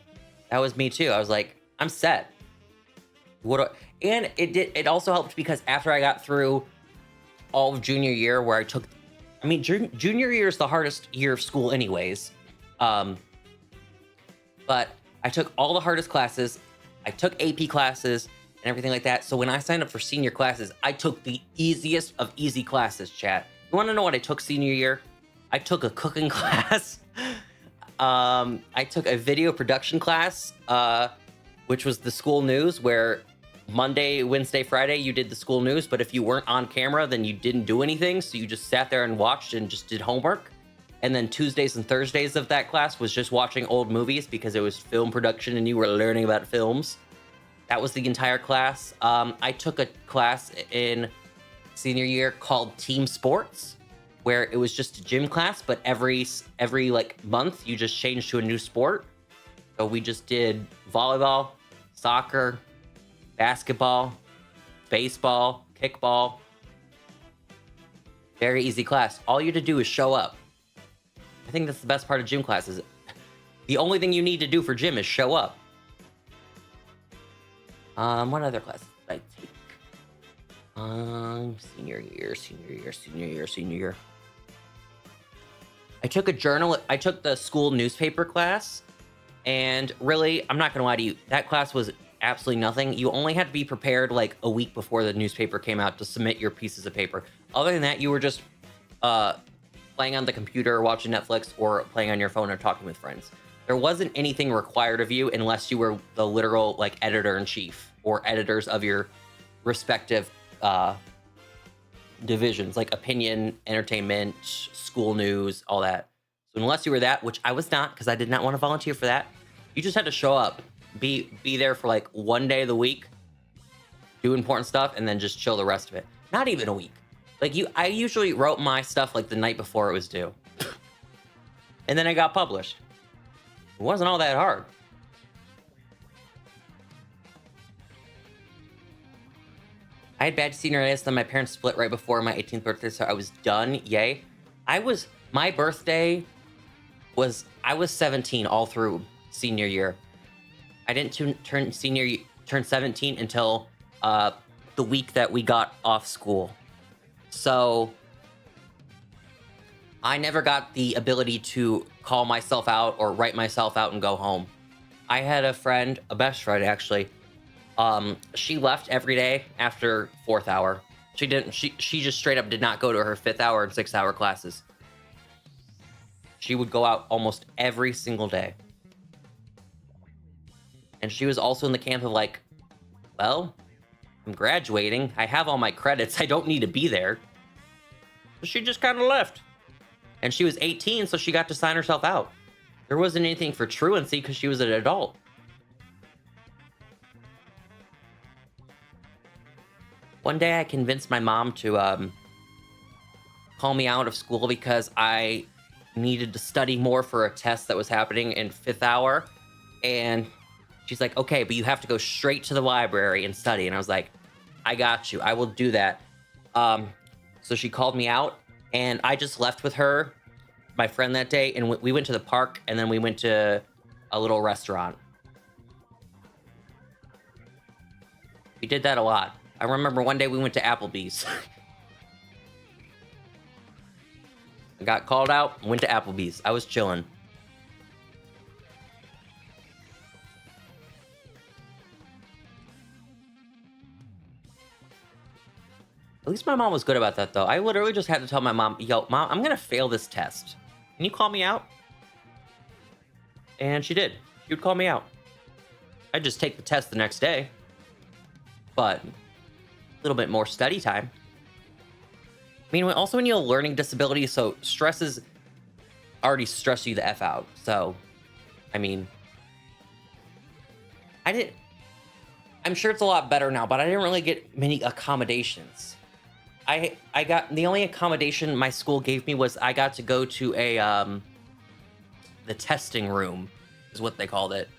That was me too. I was like, I'm set. And it also helped because after I got through all of junior year, where junior year is the hardest year of school anyways. But I took all the hardest classes. I took AP classes and everything like that. So when I signed up for senior classes, I took the easiest of easy classes, chat. You want to know what I took senior year? I took a cooking class. I took a video production class, which was the school news, where Monday, Wednesday, Friday, you did the school news, but if you weren't on camera, then you didn't do anything. So you just sat there and watched and just did homework. And then Tuesdays and Thursdays of that class was just watching old movies because it was film production and you were learning about films. That was the entire class. I took a class in senior year called Team Sports, where it was just a gym class, but every like month you just changed to a new sport. So we just did volleyball, soccer, basketball, baseball, kickball. Very easy class. All you had to do is show up. I think that's the best part of gym classes. The only thing you need to do for gym is show up. What other classes did I take? Senior year. I took the school newspaper class, and really, I'm not gonna lie to you, that class was absolutely nothing. You only had to be prepared like a week before the newspaper came out to submit your pieces of paper. Other than that, you were just playing on the computer, watching Netflix, or playing on your phone or talking with friends. There wasn't anything required of you unless you were the literal like editor-in-chief or editors of your respective divisions, like opinion, entertainment, school news, all that. So unless you were that, which I was not, because I did not want to volunteer for that, you just had to show up, be there for like one day of the week, do important stuff, and then just chill the rest of it. Not even a week. Like I usually wrote my stuff like the night before it was due. And then it got published. It wasn't all that hard. I had bad senioritis, then my parents split right before my 18th birthday, so I was done. Yay. My birthday was, I was 17 all through senior year. I didn't turn 17 until the week that we got off school. So I never got the ability to call myself out or write myself out and go home. I had a friend, a best friend actually. She left every day after 4th hour. She just straight up did not go to her 5th hour and 6th hour classes. She would go out almost every single day. And she was also in the camp of like, well, I'm graduating. I have all my credits. I don't need to be there. So she just kind of left. And she was 18, so she got to sign herself out. There wasn't anything for truancy because she was an adult. One day I convinced my mom to call me out of school because I needed to study more for a test that was happening in 5th hour. And she's like, okay, but you have to go straight to the library and study. And I was like, I got you. I will do that. So she called me out and I just left with her, my friend, that day. And we went to the park and then we went to a little restaurant. We did that a lot. I remember one day we went to Applebee's. I got called out, went to Applebee's. I was chilling. At least my mom was good about that, though. I literally just had to tell my mom, yo, Mom, I'm going to fail this test. Can you call me out? And she did. She would call me out. I'd just take the test the next day. But a little bit more study time. I mean, also when you have a learning disability, so stresses already stress you the F out. So, I mean, I'm sure it's a lot better now, but I didn't really get many accommodations. I got, the only accommodation my school gave me was I got to go to the testing room, is what they called it.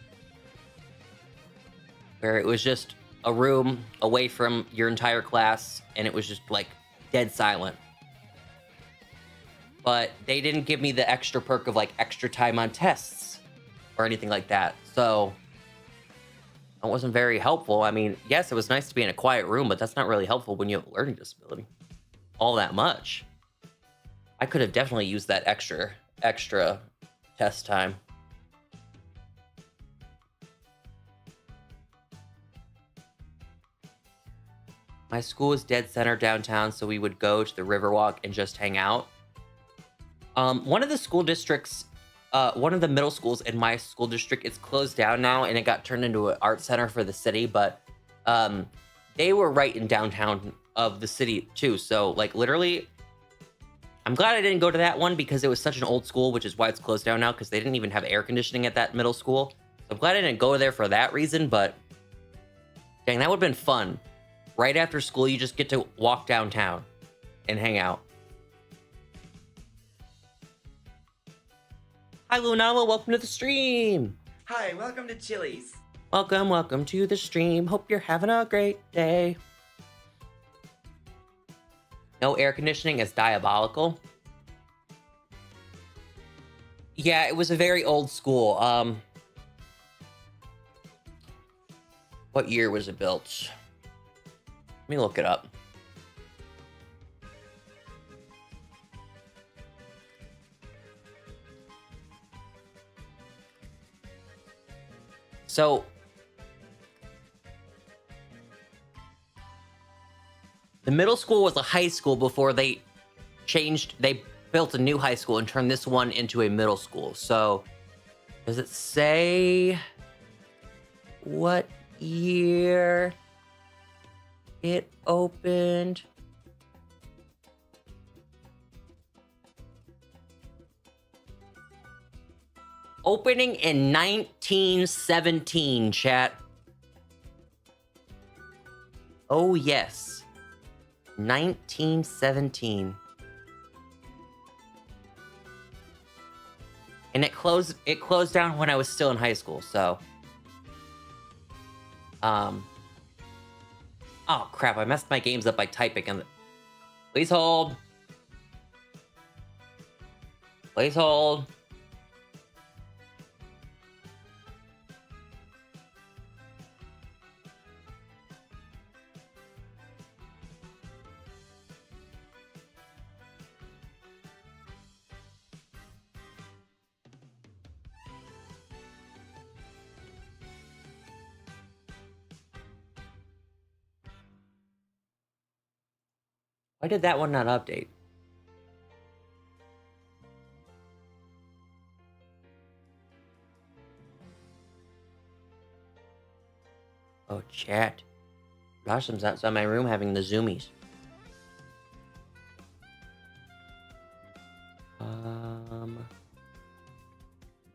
Where it was just a room away from your entire class, and it was just, like, dead silent. But they didn't give me the extra perk of, like, extra time on tests or anything like that. So it wasn't very helpful. I mean, yes, it was nice to be in a quiet room, but that's not really helpful when you have a learning disability all that much. I could have definitely used that extra test time. My school was dead center downtown, so we would go to the Riverwalk and just hang out. One of the school districts, one of the middle schools in my school district, it's closed down now, and it got turned into an art center for the city, but they were right in downtown of the city too. So, like, literally, I'm glad I didn't go to that one because it was such an old school, which is why it's closed down now, because they didn't even have air conditioning at that middle school. So I'm glad I didn't go there for that reason, but dang, that would have been fun. Right after school, you just get to walk downtown and hang out. Hi, Lunala. Welcome to the stream. Hi, welcome to Chili's. Welcome to the stream. Hope you're having a great day. No air conditioning is diabolical. Yeah, it was a very old school. What year was it built? Let me look it up. So, the middle school was a high school before they built a new high school and turned this one into a middle school. So, does it say what year it opened? Opening in 1917, chat. Oh, yes. 1917. And it closed down when I was still in high school, so. Oh, crap. I messed my games up by typing. Please hold. Please hold. Why did that one not update? Oh, chat. Blossom's outside my room having the zoomies.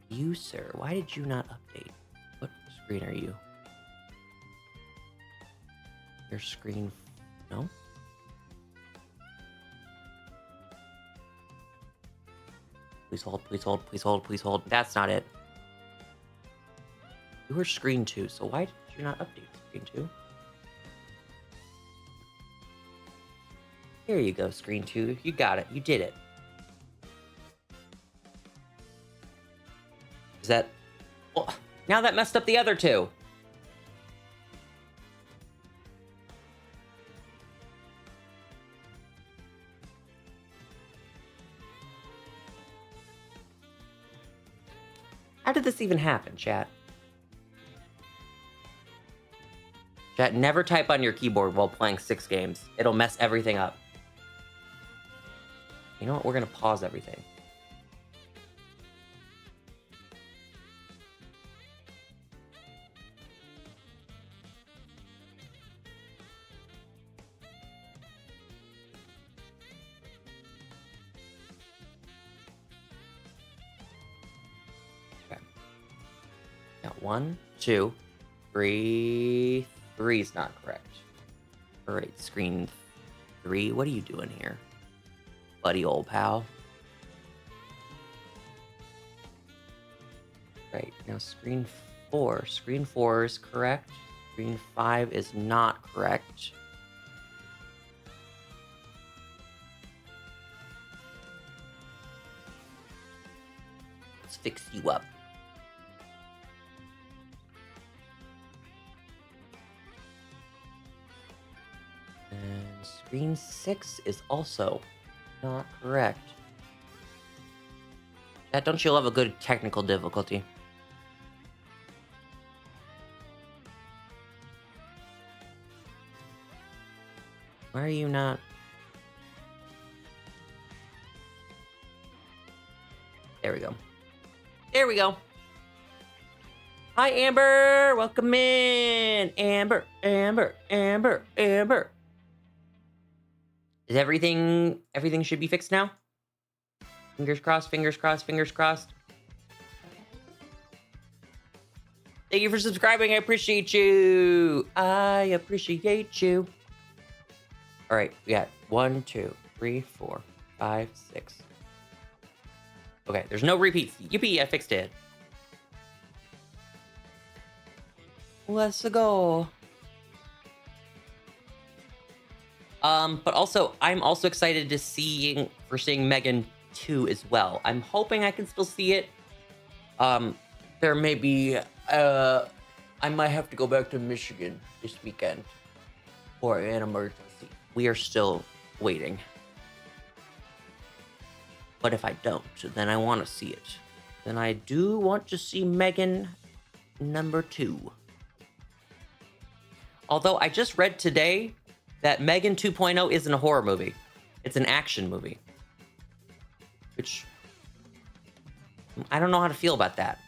You, sir, why did you not update? What screen are you? Your screen, no? Please hold, please hold, please hold, please hold. That's not it. You were screen 2, so why did you not update screen 2? Here you go, screen 2. You got it. You did it. Is that... Well, now that messed up the other two. How did this even happen, chat? Chat, never type on your keyboard while playing 6 games. It'll mess everything up. You know what? We're gonna pause everything. Okay. Now 1, 2, 3. 3 is not correct. All right, screen 3. What are you doing here, buddy, old pal? Right, now screen 4. Screen 4 is correct. Screen 5 is not correct. Let's fix you up. And screen 6 is also not correct. Don't you love a good technical difficulty? Why are you not? There we go. There we go. Hi, Amber. Welcome in. Amber, Amber, Amber, Amber. Is everything should be fixed now? Fingers crossed, fingers crossed, fingers crossed. Thank you for subscribing. I appreciate you. I appreciate you. All right, we got 1, 2, 3, 4, 5, 6. Okay, there's no repeats. Yippee, I fixed it. Let's go. But also, I'm also excited to seeing Megan 2 as well. I'm hoping I can still see it. There may be, I might have to go back to Michigan this weekend for an emergency. We are still waiting. But if I don't, then I want to see it. Then I do want to see Megan number 2. Although I just read today that Megan 2.0 isn't a horror movie. It's an action movie. Which, I don't know how to feel about that.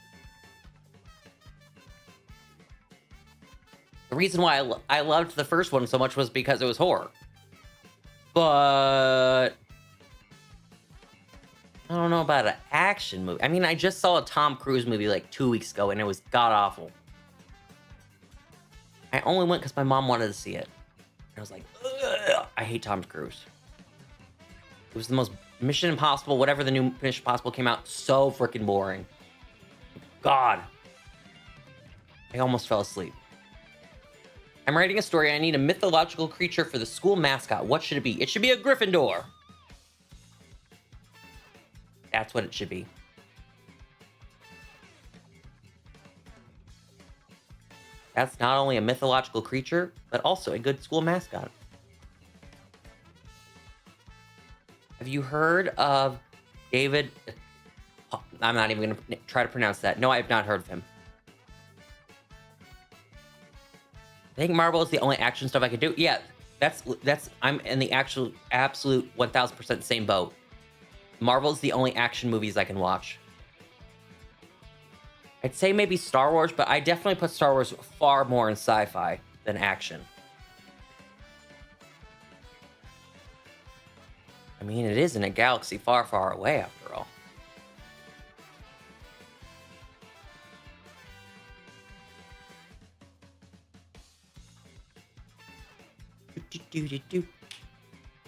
The reason why I loved the first one so much was because it was horror. But I don't know about an action movie. I mean, I just saw a Tom Cruise movie like 2 weeks ago, and it was god-awful. I only went because my mom wanted to see it. I was like, ugh, I hate Tom Cruise. It was the most Mission Impossible, whatever the new Mission Impossible came out, so freaking boring. God. I almost fell asleep. I'm writing a story. I need a mythological creature for the school mascot. What should it be? It should be a Gryffindor. That's what it should be. That's not only a mythological creature, but also a good school mascot. Have you heard of David? I'm not even going to try to pronounce that. No, I have not heard of him. I think Marvel is the only action stuff I could do. Yeah, that's I'm in the absolute 1000% same boat. Marvel is the only action movies I can watch. I'd say maybe Star Wars, but I definitely put Star Wars far more in sci-fi than action. I mean, it is in a galaxy far, far away, after all.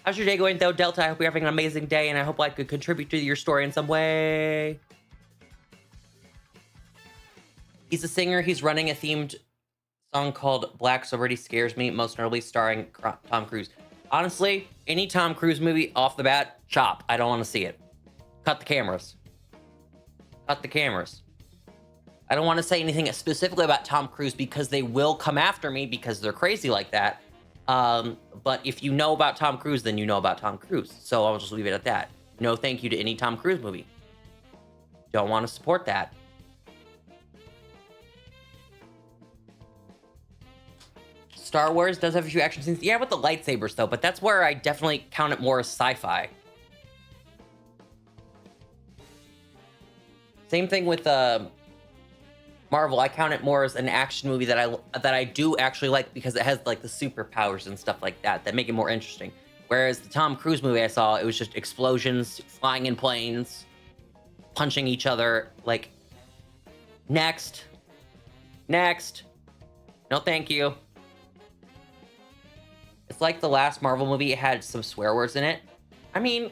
How's your day going, though, Delta? I hope you're having an amazing day, and I hope I could contribute to your story in some way. He's a singer. He's running a themed song called Black Celebrity Scares Me, most notably starring Tom Cruise. Honestly, any Tom Cruise movie off the bat, chop. I don't want to see it. Cut the cameras. Cut the cameras. I don't want to say anything specifically about Tom Cruise because they will come after me because they're crazy like that. But if you know about Tom Cruise, then you know about Tom Cruise. So I'll just leave it at that. No thank you to any Tom Cruise movie. Don't want to support that. Star Wars does have a few action scenes. Yeah, with the lightsabers, though, but that's where I definitely count it more as sci-fi. Same thing with Marvel. I count it more as an action movie that I do actually like because it has like the superpowers and stuff like that that make it more interesting. Whereas the Tom Cruise movie I saw, it was just explosions, flying in planes, punching each other. Like, next. No, thank you. It's like the last Marvel movie. It had some swear words in it. I mean,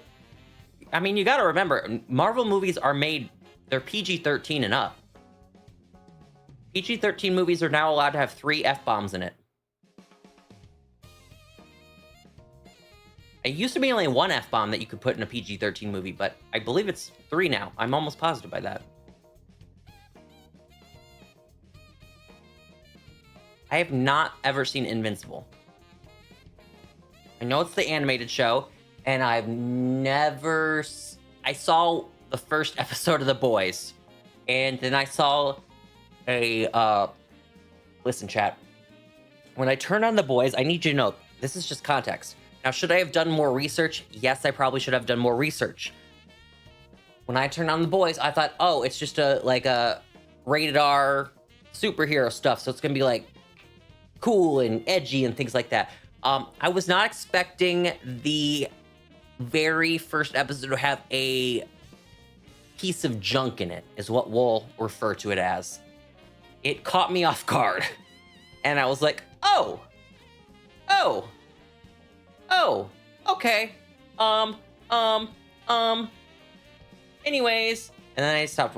you got to remember, Marvel movies are made. They're PG-13 and up. PG-13 movies are now allowed to have 3 F-bombs in it. It used to be only 1 F-bomb that you could put in a PG-13 movie, but I believe it's 3 now. I'm almost positive by that. I have not ever seen Invincible. I know it's the animated show, and I've never... I saw the first episode of The Boys, and then I saw a... Listen, chat. When I turned on The Boys, I need you to know, this is just context. Now, should I have done more research? Yes, I probably should have done more research. When I turned on The Boys, I thought, oh, it's just a rated R superhero stuff, so it's gonna be like cool and edgy and things like that. I was not expecting the very first episode to have a piece of junk in it, is what we'll refer to it as. It caught me off guard. And I was like, oh, okay. Anyways. And then I stopped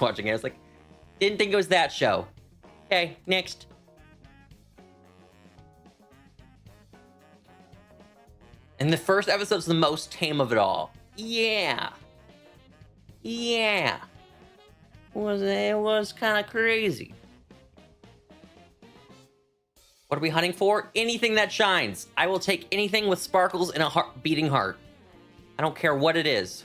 watching it. I was like, didn't think it was that show. Okay, next. And the first episode's the most tame of it all. Yeah. It was kind of crazy. What are we hunting for? Anything that shines. I will take anything with sparkles and a beating heart. I don't care what it is.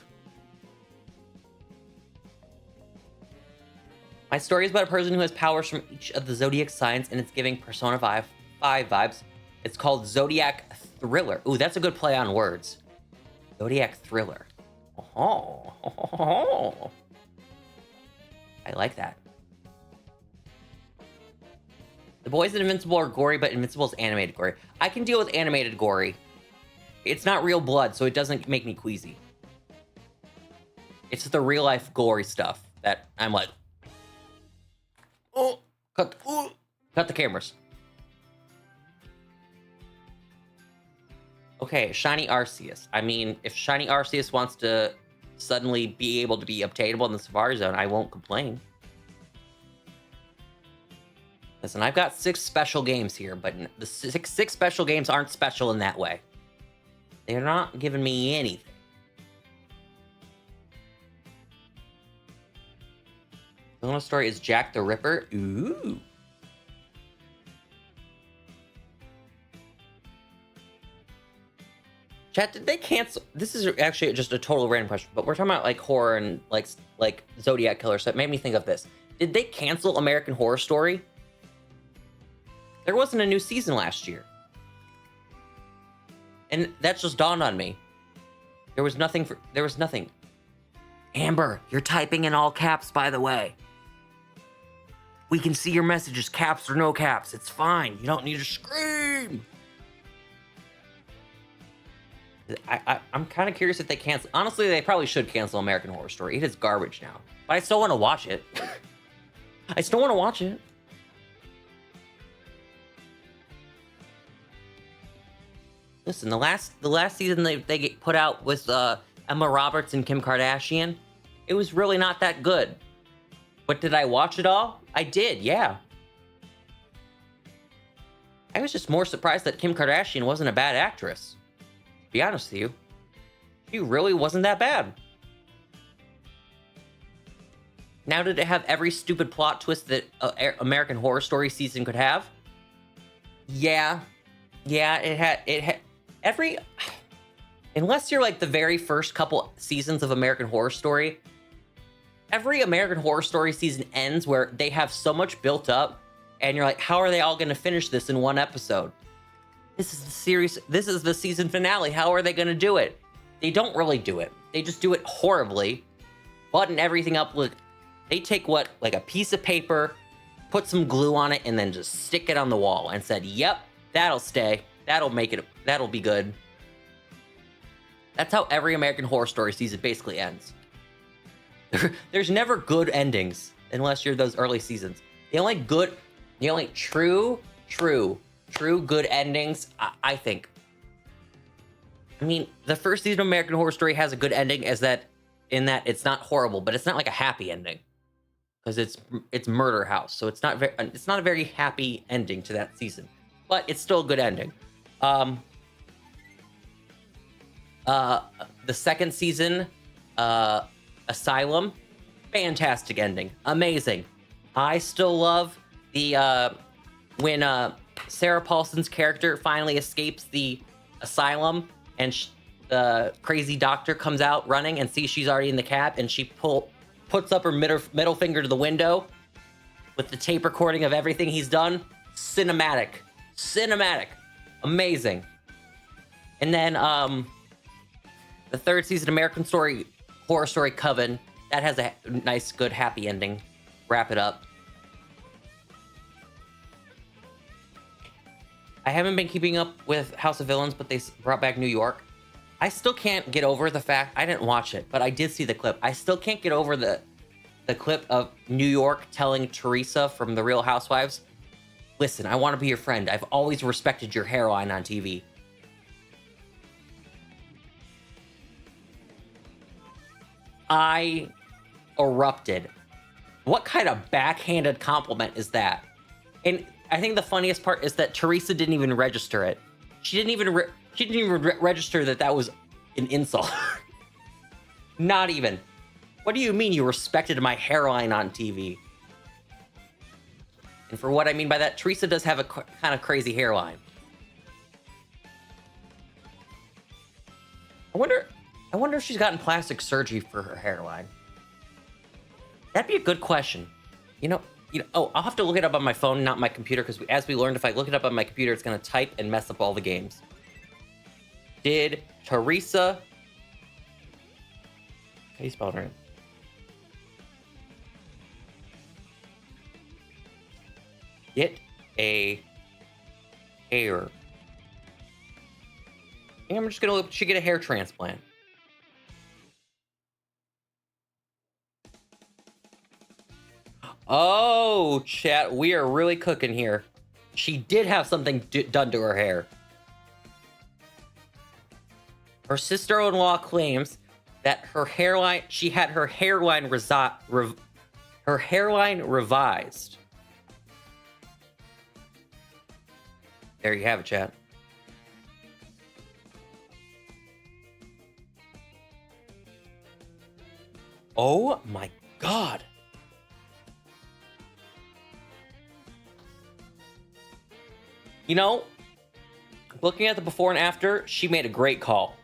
My story is about a person who has powers from each of the zodiac signs, and it's giving Persona 5 vibes. It's called Zodiac Thriller. Ooh, that's a good play on words. Zodiac Thriller. Oh. I like that. The Boys and Invincible are gory, but Invincible is animated gory. I can deal with animated gory. It's not real blood, so it doesn't make me queasy. It's the real life gory stuff that I'm like, oh, cut the cameras. Okay, Shiny Arceus. I mean, if Shiny Arceus wants to suddenly be able to be obtainable in the Safari Zone, I won't complain. Listen, I've got 6 special games here, but the six special games aren't special in that way. They're not giving me anything. The little story is Jack the Ripper. Ooh. Chat, did they cancel? This is actually just a total random question, but we're talking about like horror and like Zodiac Killer, so it made me think of this. Did they cancel American Horror Story? There wasn't a new season last year. And that just dawned on me. There was nothing. Amber, you're typing in all caps, by the way. We can see your messages, caps or no caps. It's fine. You don't need to scream. I'm kind of curious if they cancel. Honestly, they probably should cancel American Horror Story. It is garbage now. But I still want to watch it. I still want to watch it. Listen, the last season they put out with Emma Roberts and Kim Kardashian, it was really not that good. But did I watch it all? I did, yeah. I was just more surprised that Kim Kardashian wasn't a bad actress. To be honest with you, she really wasn't that bad. Now, did it have every stupid plot twist that American Horror Story season could have? Yeah, it had every. Unless you're like the very first couple seasons of American Horror Story, every American Horror Story season ends where they have so much built up and you're like, how are they all going to finish this in one episode? This is the series. This is the season finale. How are they going to do it? They don't really do it. They just do it horribly, button everything up. Look, they take like a piece of paper, put some glue on it, and then just stick it on the wall and said, yep, that'll stay. That'll make it. That'll be good. That's how every American Horror Story season basically ends. There's never good endings unless you're those early seasons. The only true good endings, I think. I mean, the first season of American Horror Story has a good ending in that it's not horrible, but it's not like a happy ending. Because it's Murder House, so it's not a very happy ending to that season. But it's still a good ending. The second season, Asylum, fantastic ending, amazing. I still love the when Sarah Paulson's character finally escapes the asylum and the crazy doctor comes out running and sees she's already in the cab, and she puts up her middle finger to the window with the tape recording of everything he's done. Cinematic, amazing. And then the third season, American Horror Story Coven, that has a nice, good, happy ending. Wrap it up. I haven't been keeping up with House of Villains, but they brought back New York. I still can't get over the fact, I didn't watch it, but I did see the clip. I still can't get over the clip of New York telling Teresa from The Real Housewives, listen, I want to be your friend. I've always respected your hairline on TV. I erupted. What kind of backhanded compliment is that? And I think the funniest part is that Teresa didn't even register it. She didn't even register that was an insult. Not even. What do you mean you respected my hairline on TV? And for what I mean by that, Teresa does have a kind of crazy hairline. I wonder if she's gotten plastic surgery for her hairline. That'd be a good question. Oh, I'll have to look it up on my phone, not my computer, because as we learned, if I look it up on my computer, it's going to type and mess up all the games. Did Teresa... How do you spell her name? Get a hair. And I'm just going to look, she get a hair transplant. Oh, chat, we are really cooking here. She did have something done to her hair. Her sister-in-law claims that her hairline, she had her hairline revised. There you have it, chat. Oh my God. Looking at the before and after, she made a great call.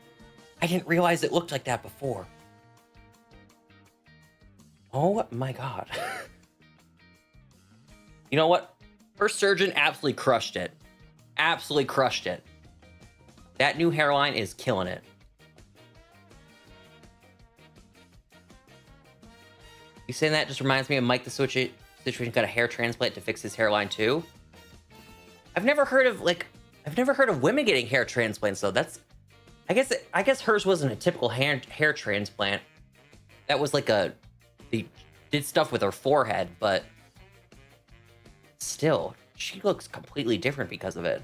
I didn't realize it looked like that before. Oh my God. You know what? Her surgeon absolutely crushed it. Absolutely crushed it. That new hairline is killing it. You saying that just reminds me of Mike the Situation got a hair transplant to fix his hairline too. I've never heard of women getting hair transplants though. I guess hers wasn't a typical hair transplant. That was like they did stuff with her forehead, but still, she looks completely different because of it.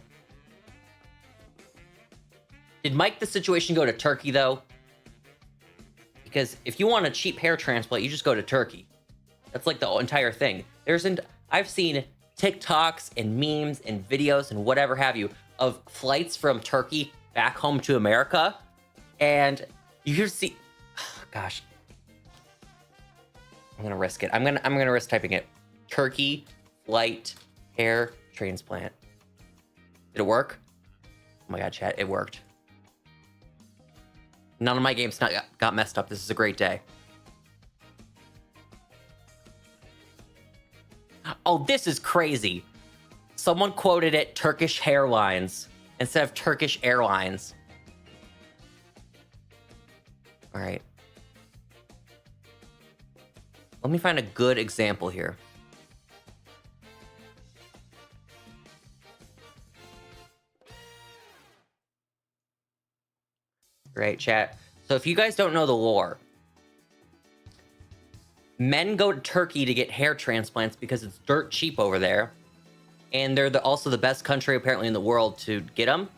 Did Mike the Situation go to Turkey though? Because if you want a cheap hair transplant, you just go to Turkey. That's like the entire thing. I've seen TikToks and memes and videos and whatever have you of flights from Turkey back home to America, and you see, gosh, I'm gonna risk it. I'm gonna risk typing it. Turkey flight hair transplant. Did it work? Oh my God, chat, it worked. None of my games got messed up. This is a great day. Oh, this is crazy. Someone quoted it Turkish hairlines instead of Turkish Airlines. All right. Let me find a good example here. Great, chat. So if you guys don't know the lore, men go to Turkey to get hair transplants because it's dirt cheap over there. And they're also the best country, apparently, in the world to get them.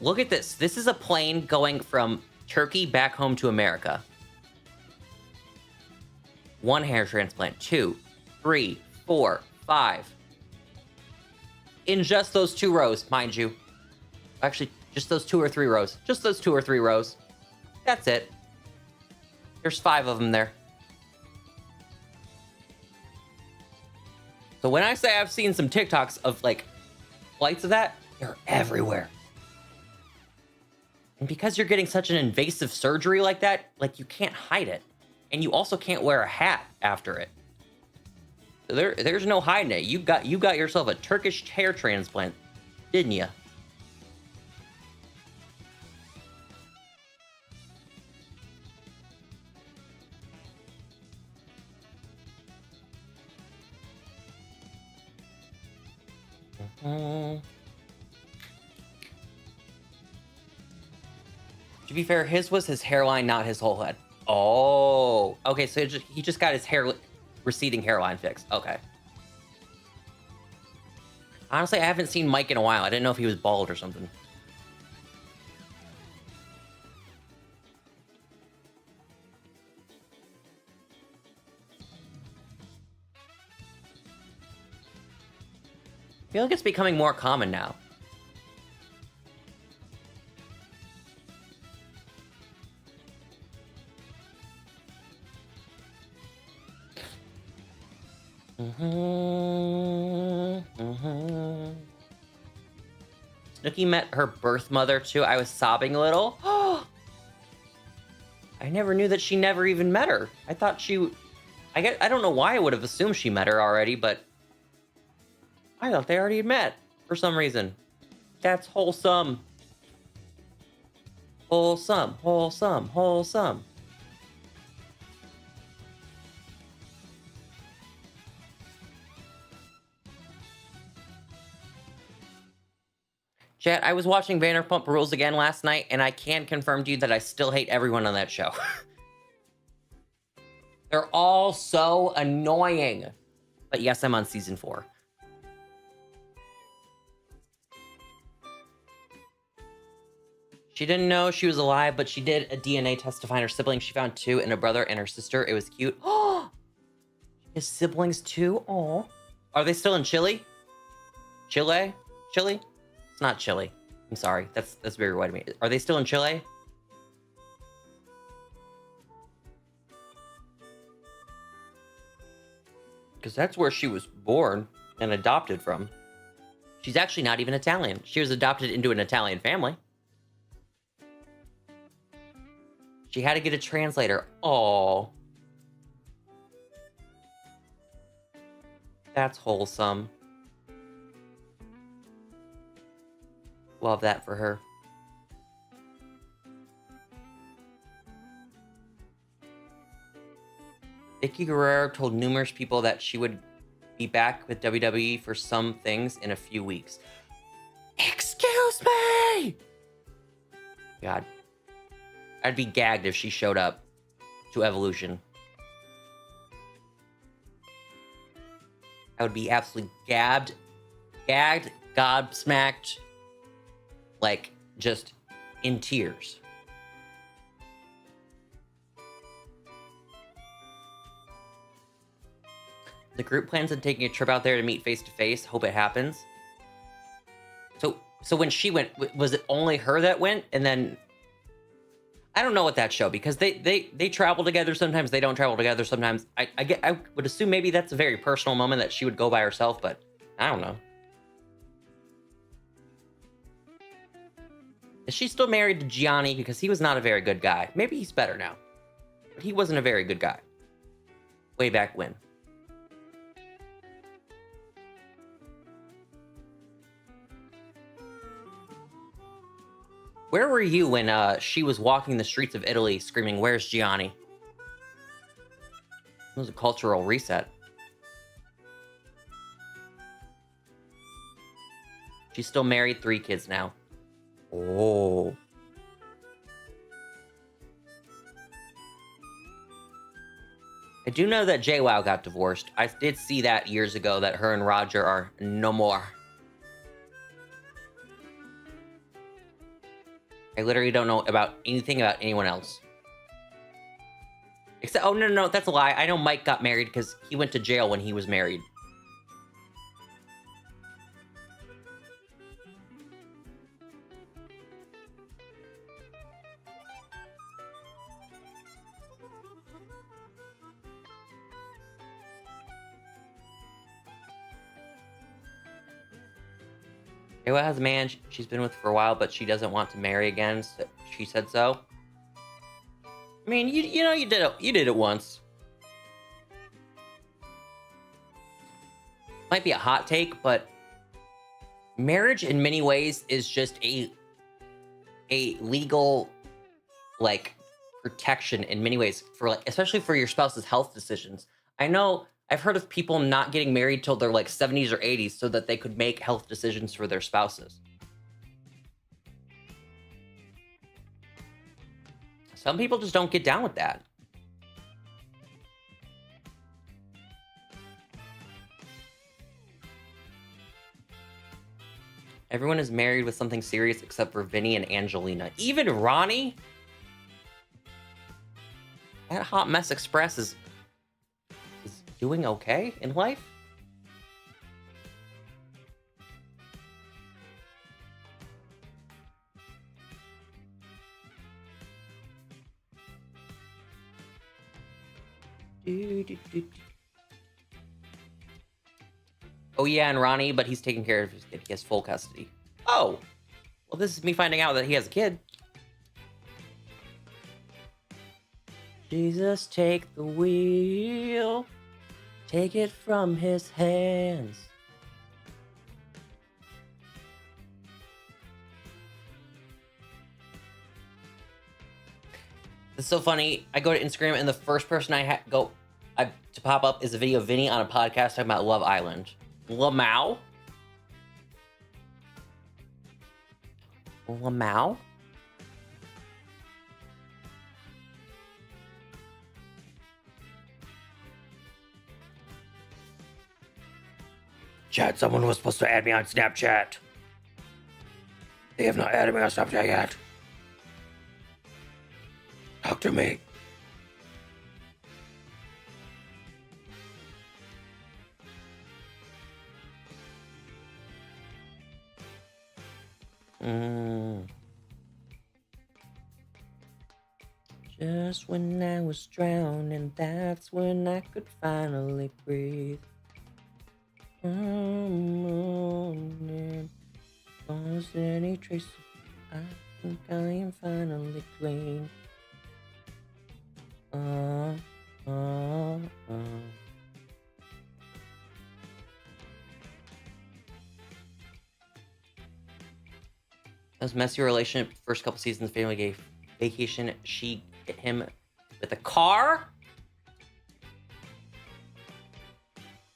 Look at this. This is a plane going from Turkey back home to America. 1 hair transplant, 2, 3, 4, 5. In just those 2 rows, mind you. Actually, just those 2 or 3 rows. Just those 2 or 3 rows. That's it. There's 5 of them there. So when I say I've seen some TikToks of, like, flights of that, they're everywhere. And because you're getting such an invasive surgery like that, like, you can't hide it. And you also can't wear a hat after it. So there's no hiding it. You got yourself a Turkish hair transplant, didn't you? To be fair, his was his hairline, not his whole head. Oh, okay. So he just got his receding hairline fixed. Okay. Honestly, I haven't seen Mike in a while. I didn't know if he was bald or something. I feel like it's becoming more common now. Snooki met her birth mother too. I was sobbing a little. I never knew that she never even met her. I thought I don't know why I would have assumed she met her already, but I thought they already had met for some reason. That's wholesome. Wholesome, wholesome, wholesome. Chat, I was watching Vanderpump Rules again last night, and I can confirm to you that I still hate everyone on that show. They're all so annoying. But yes, I'm on season 4. She didn't know she was alive, but she did a DNA test to find her siblings. She found 2 and a brother and her sister. It was cute. Oh, his siblings too. Oh, are they still in Chile? Chile? It's not Chile. I'm sorry. That's very white of me. Are they still in Chile? Because that's where she was born and adopted from. She's actually not even Italian. She was adopted into an Italian family. She had to get a translator. Oh, that's wholesome. Love that for her. Vicky Guerrero told numerous people that she would be back with WWE for some things in a few weeks. Excuse me! God. I'd be gagged if she showed up to Evolution. I would be absolutely gagged, gobsmacked, like, just in tears. The group plans on taking a trip out there to meet face to face. Hope it happens. So when she went, was it only her that went? And then I don't know what that show, because they travel together sometimes, they don't travel together sometimes. I would assume maybe that's a very personal moment that she would go by herself, but I don't know. Is she still married to Gianni? Because he was not a very good guy. Maybe he's better now. But he wasn't a very good guy. Way back when. Where were you when she was walking the streets of Italy screaming, "Where's Gianni?" It was a cultural reset. She's still married, 3 kids now. Oh. I do know that JWoww got divorced. I did see that years ago, that her and Roger are no more. I literally don't know about anything about anyone else. Except, oh, no, that's a lie. I know Mike got married because he went to jail when he was married. JWoww has a man she's been with for a while, but she doesn't want to marry again. So she said so. I mean, you know, you did it once. Might be a hot take, but marriage in many ways is just a legal, like, protection in many ways for, like, especially for your spouse's health decisions. I know I've heard of people not getting married till they're like 70s or 80s so that they could make health decisions for their spouses. Some people just don't get down with that. Everyone is married with something serious except for Vinny and Angelina. Even Ronnie? That Hot Mess Express is doing okay in life? Oh yeah, and Ronnie, but he's taking care of his kid. He has full custody. Oh! Well, this is me finding out that he has a kid. Jesus, take the wheel. Take it from his hands. It's so funny. I go to Instagram and the first person I to pop up is a video of Vinny on a podcast talking about Love Island. Lamau? Lamau? Chat, someone was supposed to add me on Snapchat. They have not added me on Snapchat yet. Talk to me. Just when I was drowning, that's when I could finally breathe. Was any trace of I think I am finally clean. That was messy relationship. First couple seasons, family gave vacation. She hit him with a car.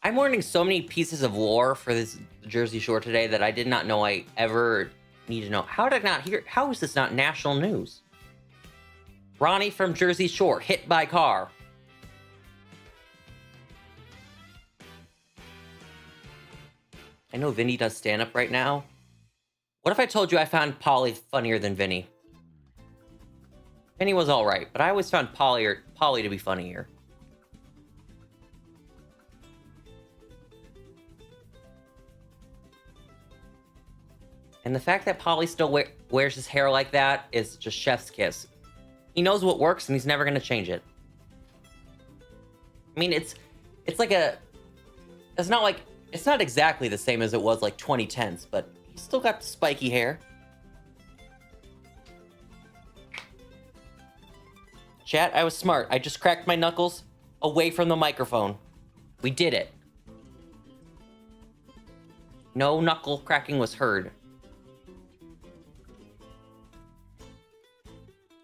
I'm learning so many pieces of lore for this Jersey Shore today that I did not know I ever need to know. How did I not hear? How is this not national news? Ronnie from Jersey Shore hit by car. I know Vinny does stand up right now. What if I told you I found Polly funnier than Vinny? Vinny was all right, but I always found Polly to be funnier. And the fact that Polly still wears his hair like that is just chef's kiss. He knows what works and he's never going to change it. I mean, it's like it's not exactly the same as it was like 2010s, but he's still got the spiky hair. Chat, I was smart. I just cracked my knuckles away from the microphone. We did it. No knuckle cracking was heard.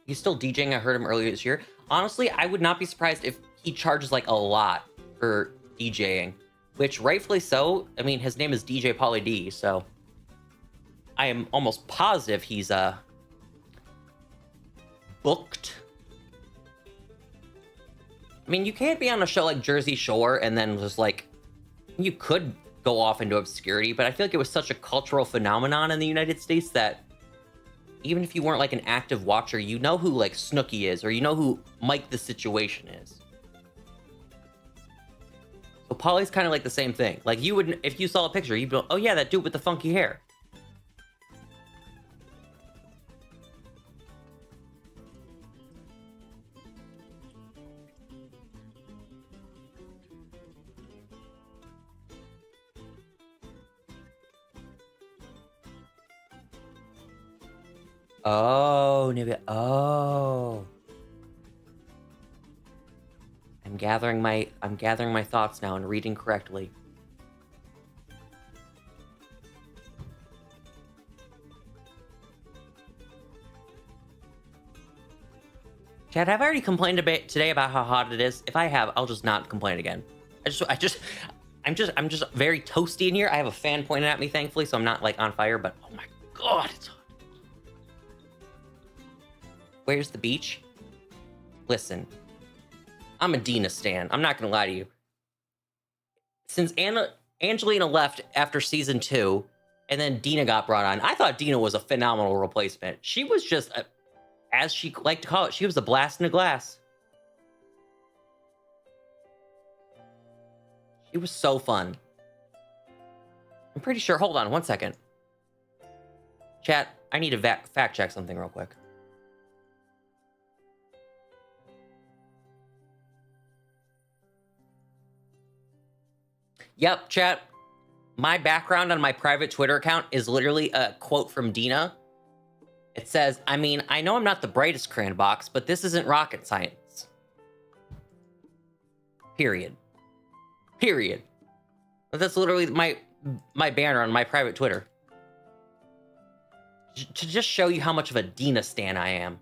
He's still DJing. I heard him earlier this year. Honestly, I would not be surprised if he charges like a lot for DJing, which rightfully so. I mean, his name is DJ Pauly D, so I am almost positive he's booked. I mean, you can't be on a show like Jersey Shore and then just like, you could go off into obscurity, but I feel like it was such a cultural phenomenon in the United States that even if you weren't like an active watcher, you know who like Snooki is, or you know who Mike the Situation is. So Pauly's kind of like the same thing. Like you would, if you saw a picture, you'd be like, oh yeah, that dude with the funky hair. Oh, maybe. Oh, I'm gathering my thoughts now and reading correctly. Chad, have I already complained a bit today about how hot it is? If I have, I'll just not complain again. I'm just very toasty in here. I have a fan pointing at me, thankfully, so I'm not like on fire. But oh my god, it's hot. Where's the beach? Listen, I'm a Dina stan. I'm not gonna lie to you. Since Angelina left after season 2, and then Dina got brought on, I thought Dina was a phenomenal replacement. She was just, as she liked to call it, she was a blast in a glass. She was so fun. I'm pretty sure, hold on one second. Chat, I need to fact check something real quick. Yep, chat. My background on my private Twitter account is literally a quote from Dina. It says, I mean, I know I'm not the brightest crayon box, but this isn't rocket science. Period. Period. That's literally my banner on my private Twitter. To just show you how much of a Dina stan I am.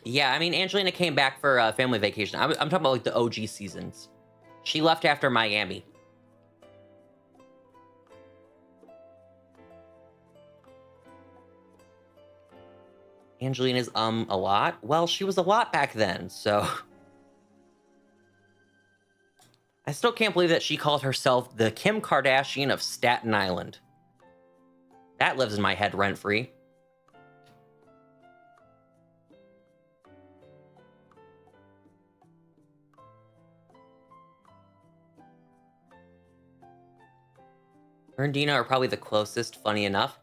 Yeah, I mean, Angelina came back for family vacation. I'm talking about like the OG seasons. She left after Miami. Angelina's a lot? Well, she was a lot back then, so... I still can't believe that she called herself the Kim Kardashian of Staten Island. That lives in my head rent-free. Her and Dina are probably the closest, funny enough.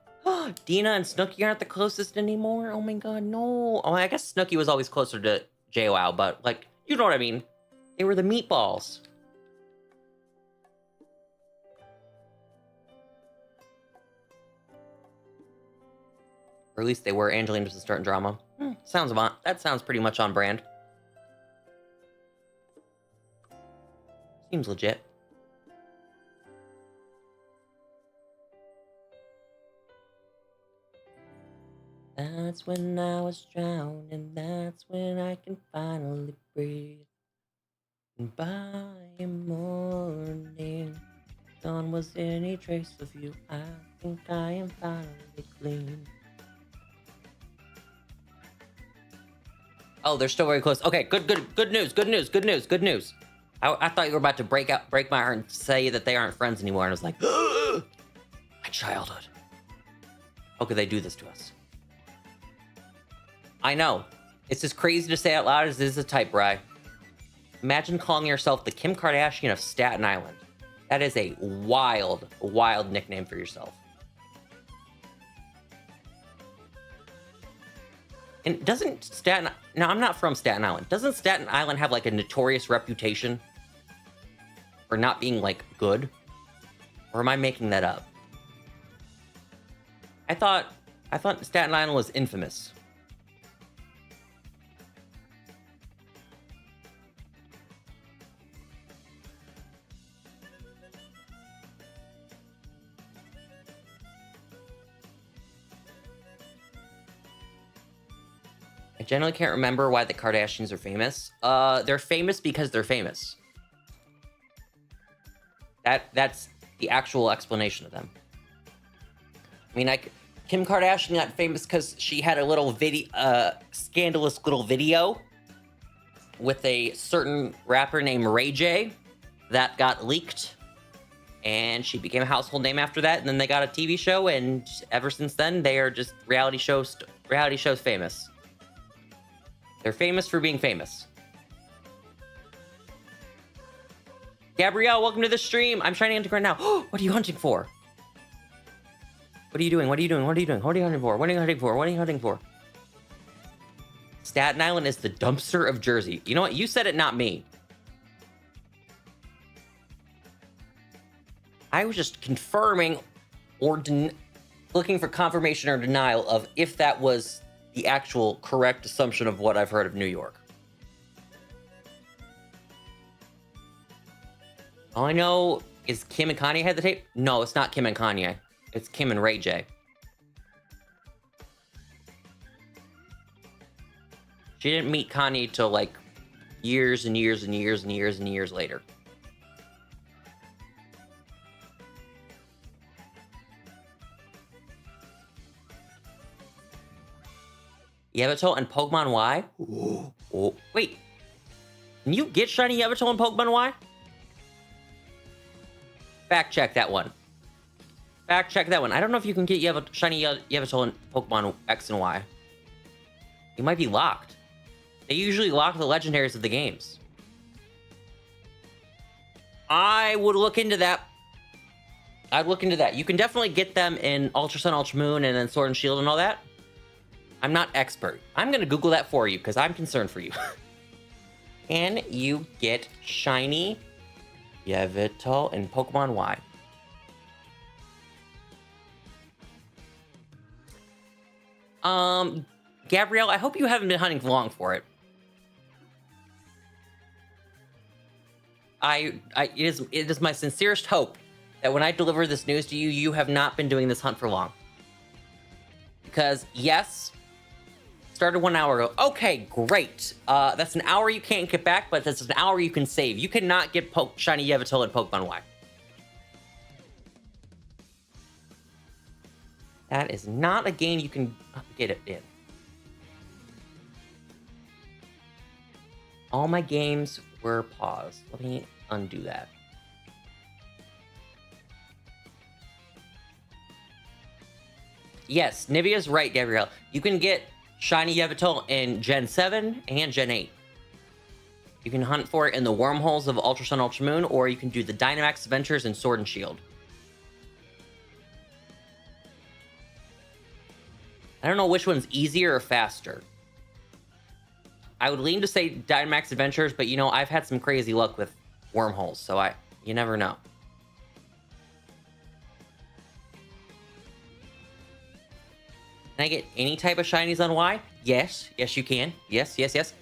Dina and Snooki aren't the closest anymore? Oh my god, no. Oh, I guess Snooki was always closer to JWoww, but, like, you know what I mean. They were the meatballs. Or at least they were. Angelina was starting drama. That sounds pretty much on brand. Seems legit. That's when I was drowning, that's when I can finally breathe. And by morning, gone was any trace of you. I think I am finally clean. Oh, they're still very close. Okay, good news. I thought you were about to break my heart and say that they aren't friends anymore, and I was like, my childhood. How could they do this to us? I know. It's as crazy to say out loud as it is to type, Bri. Imagine calling yourself the Kim Kardashian of Staten Island. That is a wild, wild nickname for yourself. And doesn't Staten... Now, I'm not from Staten Island. Doesn't Staten Island have, like, a notorious reputation for not being, like, good? Or am I making that up? I thought Staten Island was infamous. I generally can't remember why the Kardashians are famous. They're famous because they're famous. That's the actual explanation of them. I mean, Kim Kardashian got famous because she had a little scandalous little video with a certain rapper named Ray J that got leaked, and she became a household name after that. And then they got a TV show, and ever since then, they are just reality shows famous. They're famous for being famous. Gabrielle, welcome to the stream. I'm trying to enter right now. What are you hunting for? What are you doing? What are you doing? What are you doing? What are you hunting for? What are you hunting for? What are you hunting for? Staten Island is the dumpster of Jersey. You know what? You said it, not me. I was just confirming or looking for confirmation or denial of if that was the actual correct assumption of what I've heard of New York. All I know is Kim and Kanye had the tape. No, it's not Kim and Kanye. It's Kim and Ray J. She didn't meet Kanye till like years and years and years and years and years later. Yamato and Pokemon Y? Oh, wait. Can you get Shiny Yamato and Pokemon Y? Fact check that one. Fact check that one. I don't know if you can get Shiny Yamato and Pokemon X and Y. You might be locked. They usually lock the legendaries of the games. I would look into that. I'd look into that. You can definitely get them in Ultra Sun, Ultra Moon, and then Sword and Shield and all that. I'm not expert. I'm going to Google that for you because I'm concerned for you. Can you get Shiny Yveltal and Pokemon Y? Gabrielle, I hope you haven't been hunting long for it. It is my sincerest hope that when I deliver this news to you, you have not been doing this hunt for long. Because, yes, started 1 hour ago. Okay, great. That's an hour you can't get back, but that's an hour you can save. You cannot get Shiny Yveltal and Pokemon Y. That is not a game you can get it in. All my games were paused. Let me undo that. Yes, Nivea's right, Gabrielle. You can get Shiny Yveltal in Gen 7 and Gen 8. You can hunt for it in the wormholes of Ultra Sun, Ultra Moon, or you can do the Dynamax Adventures in Sword and Shield. I don't know which one's easier or faster. I would lean to say Dynamax Adventures, but you know, I've had some crazy luck with wormholes, so you never know. Can I get any type of shinies on Y? Yes. Yes, you can. Yes, yes, yes.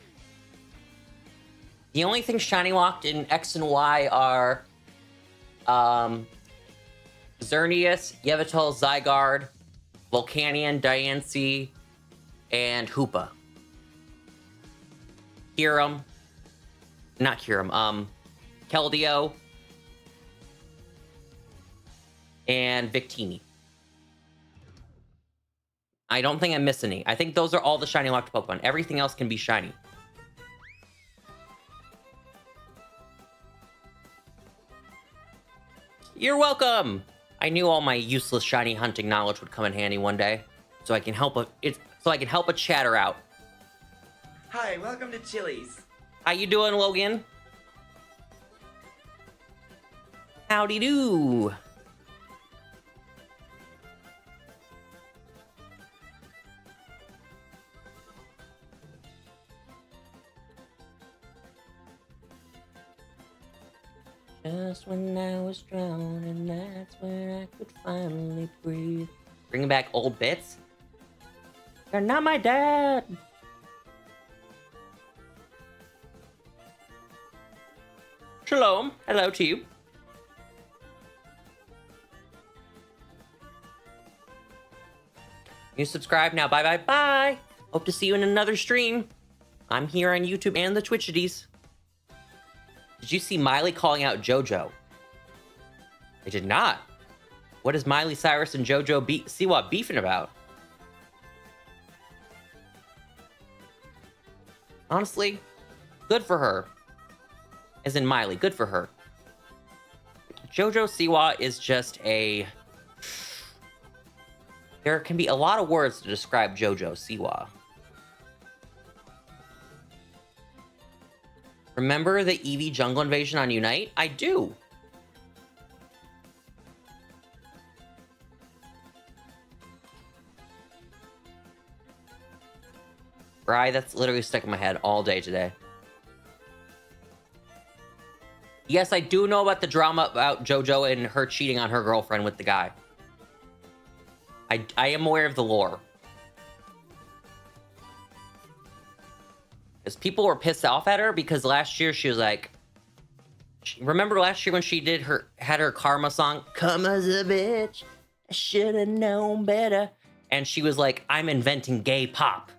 The only things shiny locked in X and Y are Xerneas, Yveltal, Zygarde, Volcanion, Diancie, and Hoopa. Kyurem. Not Kyurem. Keldeo. And Victini. I don't think I miss any. I think those are all the shiny locked Pokemon. Everything else can be shiny. You're welcome! I knew all my useless shiny hunting knowledge would come in handy one day. So I can help a chatter out. Hi, welcome to Chili's. How you doing, Logan? Howdy do. Just when I was drowning, that's when I could finally breathe. Bringing back old bits? You're not my dad! Shalom. Hello to you. You subscribe now. Bye, bye, bye. Hope to see you in another stream. I'm here on YouTube and the Twitchities. Did you see Miley calling out JoJo? I did not. What is Miley Cyrus and JoJo Siwa beefing about? Honestly, good for her. As in Miley, good for her. JoJo Siwa is just a... There can be a lot of words to describe JoJo Siwa. Remember the Eevee jungle invasion on Unite? I do. Right, that's literally stuck in my head all day today. Yes, I do know about the drama about JoJo and her cheating on her girlfriend with the guy. I am aware of the lore. Because people were pissed off at her because last year she was like... Remember last year when she had her Karma song? Karma's a bitch. I should have known better. And she was like, I'm inventing gay pop.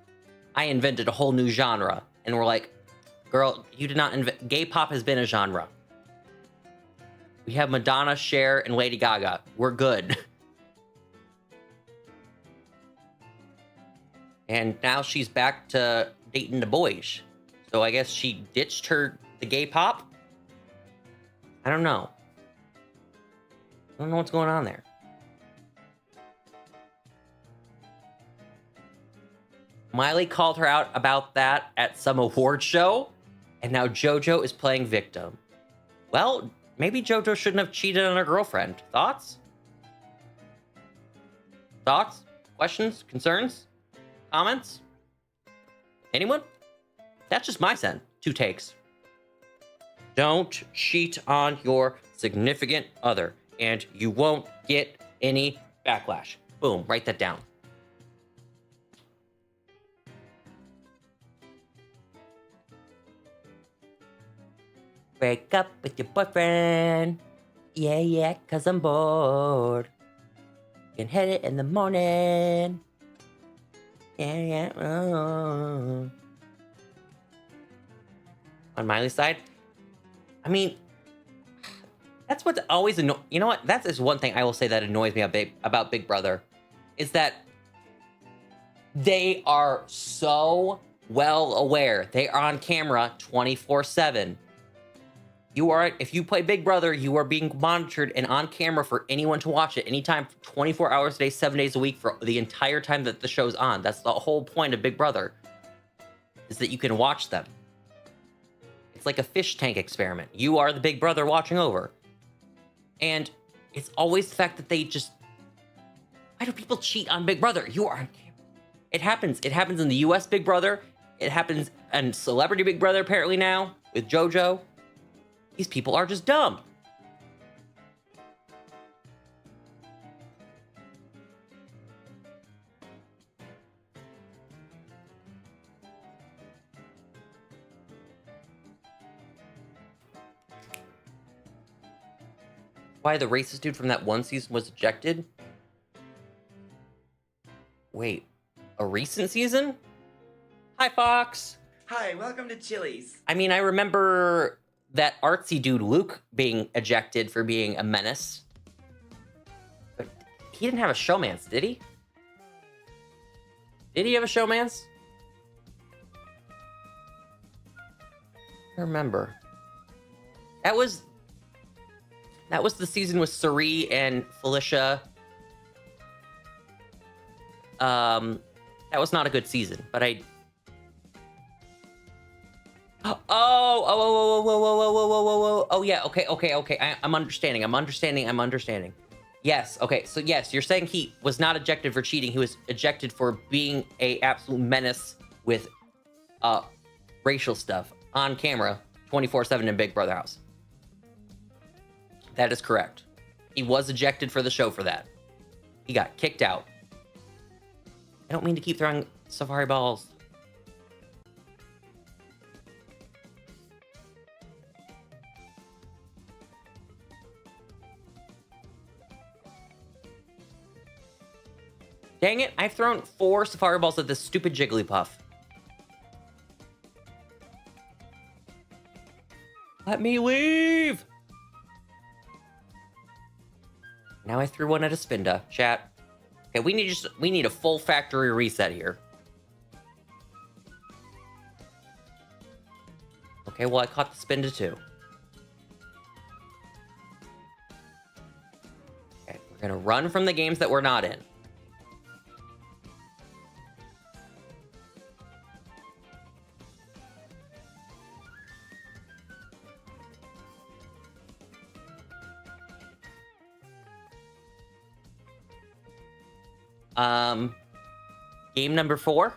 I invented a whole new genre. And we're like, girl, you did not invent... Gay pop has been a genre. We have Madonna, Cher, and Lady Gaga. We're good. And now she's back to dating the boys. So I guess she ditched the gay pop? I don't know. I don't know what's going on there. Miley called her out about that at some award show, and now JoJo is playing victim. Well, maybe JoJo shouldn't have cheated on her girlfriend. Thoughts? Thoughts? Questions? Concerns? Comments? Anyone? That's just my two takes. Don't cheat on your significant other, and you won't get any backlash. Boom, write that down. Break up with your boyfriend. Yeah, 'cause I'm bored. You can hit it in the morning. Yeah. On Miley's side, I mean, that's what's always you know what? That is one thing I will say that annoys me about Big Brother, is that they are so well aware. They are on camera 24/7. If you play Big Brother, you are being monitored and on camera for anyone to watch it anytime, 24 hours a day, 7 days a week for the entire time that the show's on. That's the whole point of Big Brother, is that you can watch them. It's like a fish tank experiment. You are the Big Brother watching over. And it's always the fact that they just... Why do people cheat on Big Brother? You are on camera. It happens. It happens in the US Big Brother. It happens in Celebrity Big Brother apparently now with JoJo. These people are just dumb. Why the racist dude from that one season was ejected? Wait, a recent season? Hi, Fox. Hi, welcome to Chili's. I mean, I remember that artsy dude Luke being ejected for being a menace. But he didn't have a showmance, did he? Did he have a showmance? I remember. That was the season with Sari and Felicia. That was not a good season, but Oh, yeah, okay. I'm understanding. Yes, okay, so yes, you're saying he was not ejected for cheating. He was ejected for being a absolute menace with racial stuff on camera 24/7 in Big Brother house. That is correct. He was ejected for the show for that. He got kicked out. I don't mean to keep throwing safari balls. Dang it, I've thrown 4 Safari Balls at this stupid Jigglypuff. Let me leave! Now I threw one at a Spinda. Chat. Okay, we need a full factory reset here. Okay, well, I caught the Spinda too. Okay, we're gonna run from the games that we're not in. Game number 4?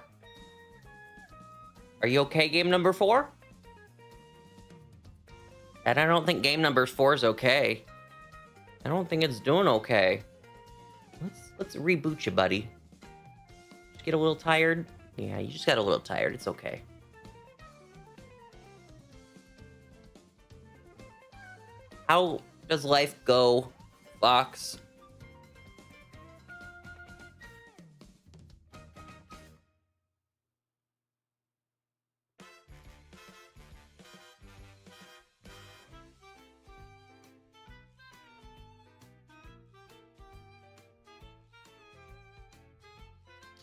Are you okay, game number 4? And I don't think game number 4 is okay. I don't think it's doing okay. Let's reboot you, buddy. Just get a little tired? Yeah, you just got a little tired. It's okay. How does life go, Fox?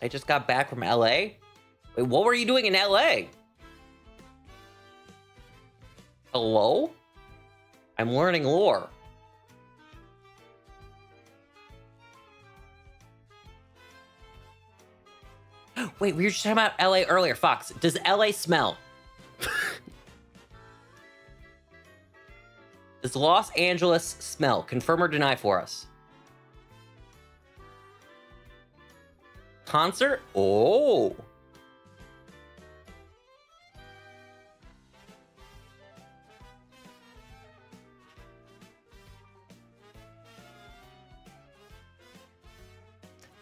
I just got back from LA. Wait, what were you doing in LA? Hello? I'm learning lore. Wait, we were just talking about LA earlier, Fox. Does LA smell? Does Los Angeles smell? Confirm or deny for us. Concert? Oh.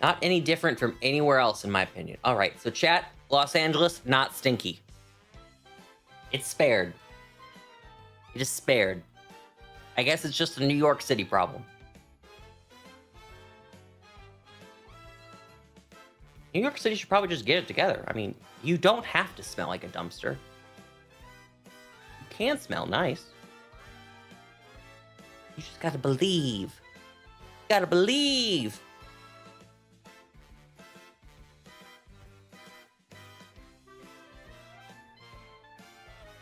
Not any different from anywhere else, in my opinion. All right, so chat, Los Angeles, not stinky. It's spared. It is spared. I guess it's just a New York City problem. New York City should probably just get it together. I mean, you don't have to smell like a dumpster. You can smell nice. You just gotta believe. You gotta believe.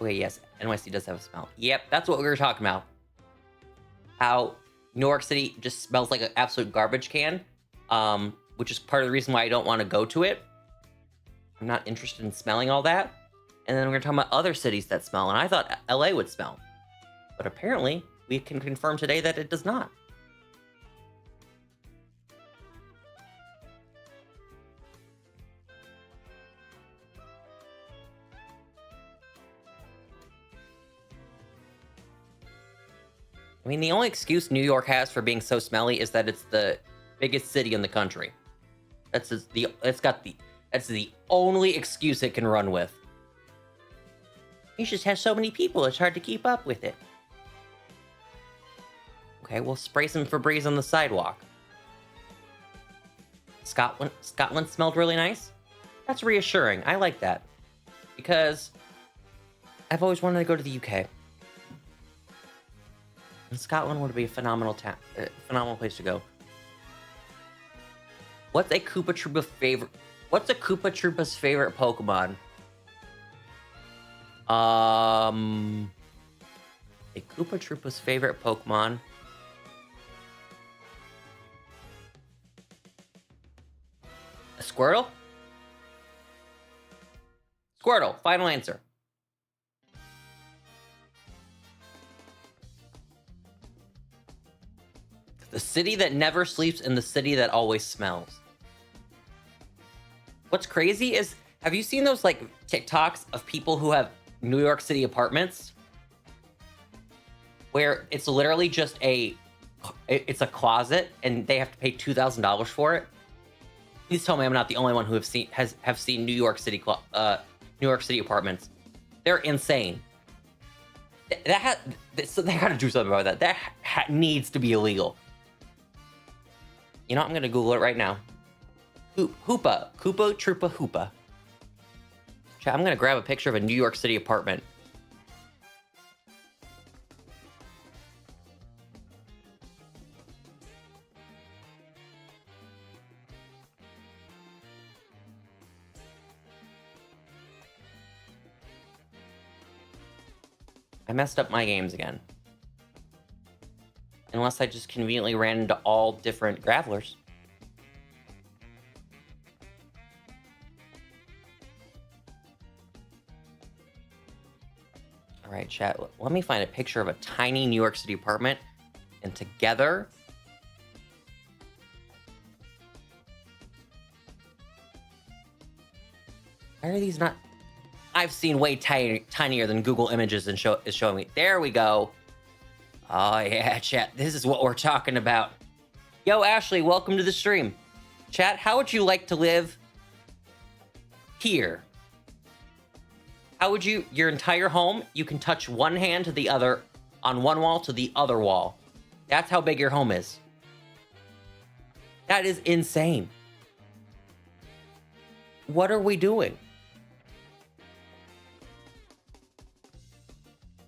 Okay, yes, NYC does have a smell. Yep, that's what we were talking about. How New York City just smells like an absolute garbage can. Which is part of the reason why I don't want to go to it. I'm not interested in smelling all that. And then we're going to talk about other cities that smell, and I thought LA would smell. But apparently, we can confirm today that it does not. I mean, the only excuse New York has for being so smelly is that it's the biggest city in the country. That's the only excuse it can run with. It just has so many people, it's hard to keep up with it. Okay, we'll spray some Febreze on the sidewalk. Scotland smelled really nice. That's reassuring. I like that. Because I've always wanted to go to the UK. And Scotland would be a phenomenal place to go. What's a Koopa Troopa's favorite Pokemon? A Koopa Troopa's favorite Pokemon. A Squirtle? Squirtle, final answer. The city that never sleeps and the city that always smells. What's crazy is, have you seen those like TikToks of people who have New York City apartments? Where it's literally just it's a closet and they have to pay $2,000 for it. Please tell me I'm not the only one who have seen New York City apartments. They're insane. So they gotta do something about that. That needs to be illegal. You know, I'm gonna Google it right now. Hoopa. Koopa Troopa Hoopa. Chat, I'm going to grab a picture of a New York City apartment. I messed up my games again. Unless I just conveniently ran into all different gravelers. All right, chat. Let me find a picture of a tiny New York City apartment. And together... Why are these not... I've seen way tinier than Google Images and is showing me. There we go. Oh, yeah, chat. This is what we're talking about. Yo, Ashley, welcome to the stream. Chat, how would you like to live here? How would you... Your entire home, you can touch one hand to the other, on one wall to the other wall. That's how big your home is. That is insane. What are we doing?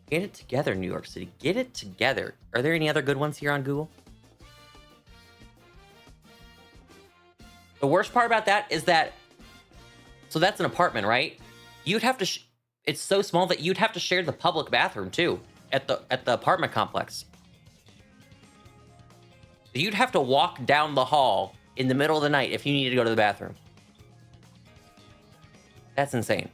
Get it together, New York City. Get it together. Are there any other good ones here on Google? The worst part about that is that... So that's an apartment, right? You'd have to... It's so small that you'd have to share the public bathroom, too. At the apartment complex. You'd have to walk down the hall in the middle of the night if you needed to go to the bathroom. That's insane.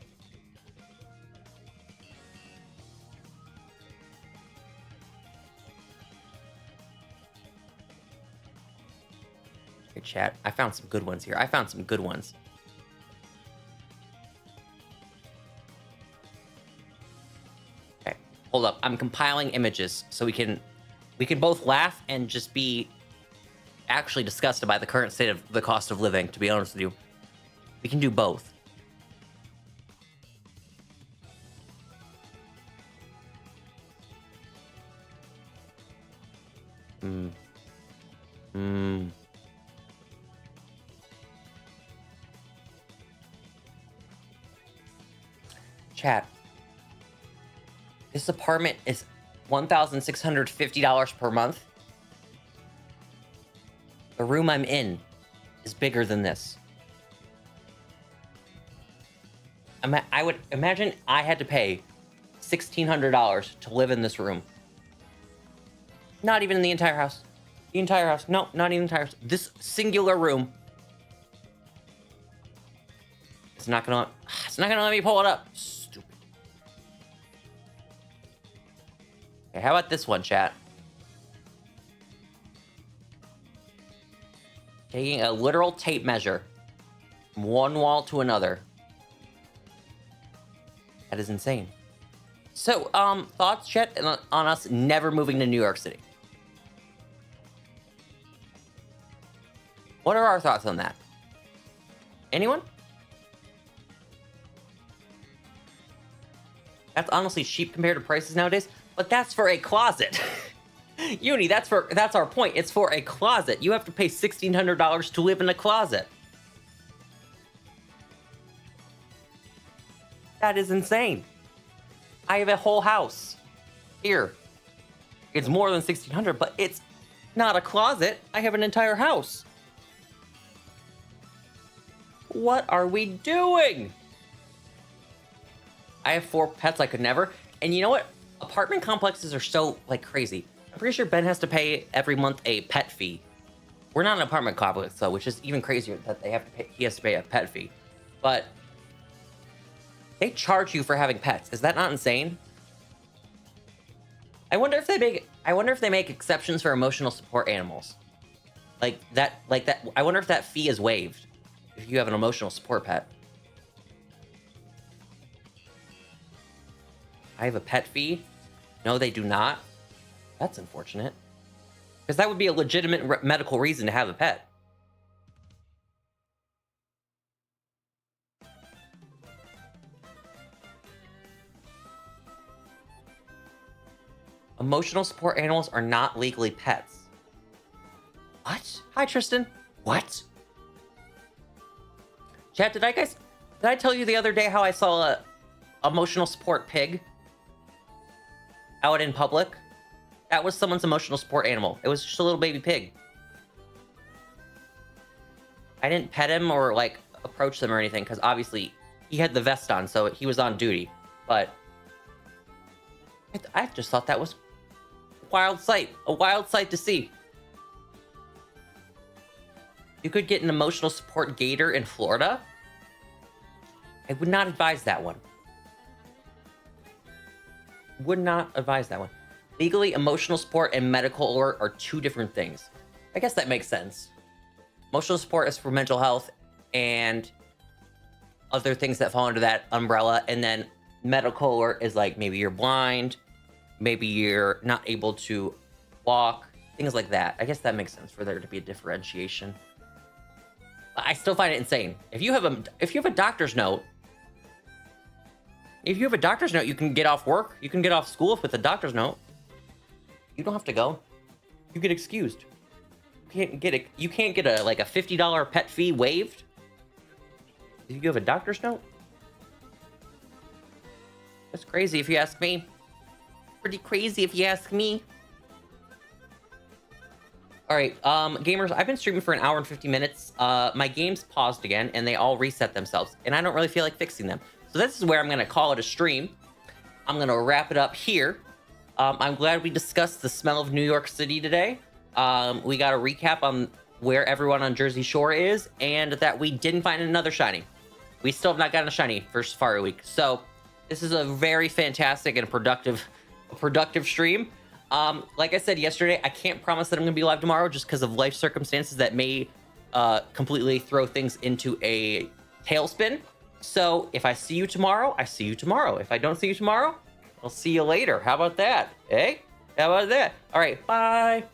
Good chat. I found some good ones here. I found some good ones. Okay, hold up. I'm compiling images so we can both laugh and just be actually disgusted by the current state of the cost of living, to be honest with you. We can do both. Chat. This apartment is $1,650 per month. The room I'm in is bigger than this. I would imagine I had to pay $1,600 to live in this room. Not even in the entire house. The entire house. No, not even the entire house. This singular room. It's not gonna let me pull it up. Stupid. Okay, how about this one, chat? Taking a literal tape measure from one wall to another. That is insane. So, thoughts, chat, on us never moving to New York City? What are our thoughts on that? Anyone? That's honestly cheap compared to prices nowadays, but that's for a closet. Uni, that's our point. It's for a closet. You have to pay $1,600 to live in a closet. That is insane. I have a whole house here. It's more than $1,600, but it's not a closet. I have an entire house. What are we doing? I have 4 pets. I could never. And you know what? Apartment complexes are so, like, crazy. I'm pretty sure Ben has to pay every month a pet fee. We're not an apartment complex, though, which is even crazier that he has to pay a pet fee. But they charge you for having pets. Is that not insane? I wonder if they make exceptions for emotional support animals. Like that. I wonder if that fee is waived if you have an emotional support pet. I have a pet fee? No, they do not. That's unfortunate. Because that would be a legitimate medical reason to have a pet. Emotional support animals are not legally pets. What? Hi, Tristan. What? Chat, did I tell you the other day how I saw a emotional support pig out in public? That was someone's emotional support animal. It was just a little baby pig. I didn't pet him or like approach them or anything because obviously he had the vest on, so he was on duty. But I just thought that was a wild sight to see. You could get an emotional support gator in Florida. I would not advise that one. Would not advise that one. Legally, emotional support and medical alert are two different things. I guess that makes sense. Emotional support is for mental health and other things that fall under that umbrella. And then medical alert is like maybe you're blind, maybe you're not able to walk, things like that. I guess that makes sense for there to be a differentiation. But I still find it insane. If you have a doctor's note, you can get off work. You can get off school with a doctor's note. You don't have to go. You get excused. You can't get a like a $50 pet fee waived if you have a doctor's note. That's crazy if you ask me. Pretty crazy if you ask me. All right, gamers, I've been streaming for an hour and 50 minutes. My games paused again, and they all reset themselves, and I don't really feel like fixing them. So this is where I'm going to call it a stream. I'm going to wrap it up here. I'm glad we discussed the smell of New York City today. We got a recap on where everyone on Jersey Shore is, and that we didn't find another shiny. We still have not gotten a shiny for Safari Week. So this is a very fantastic and productive stream. Like I said yesterday, I can't promise that I'm going to be live tomorrow just because of life circumstances that may completely throw things into a tailspin. So if I see you tomorrow, I see you tomorrow. If I don't see you tomorrow, I'll see you later. How about that? Eh? How about that? All right, bye.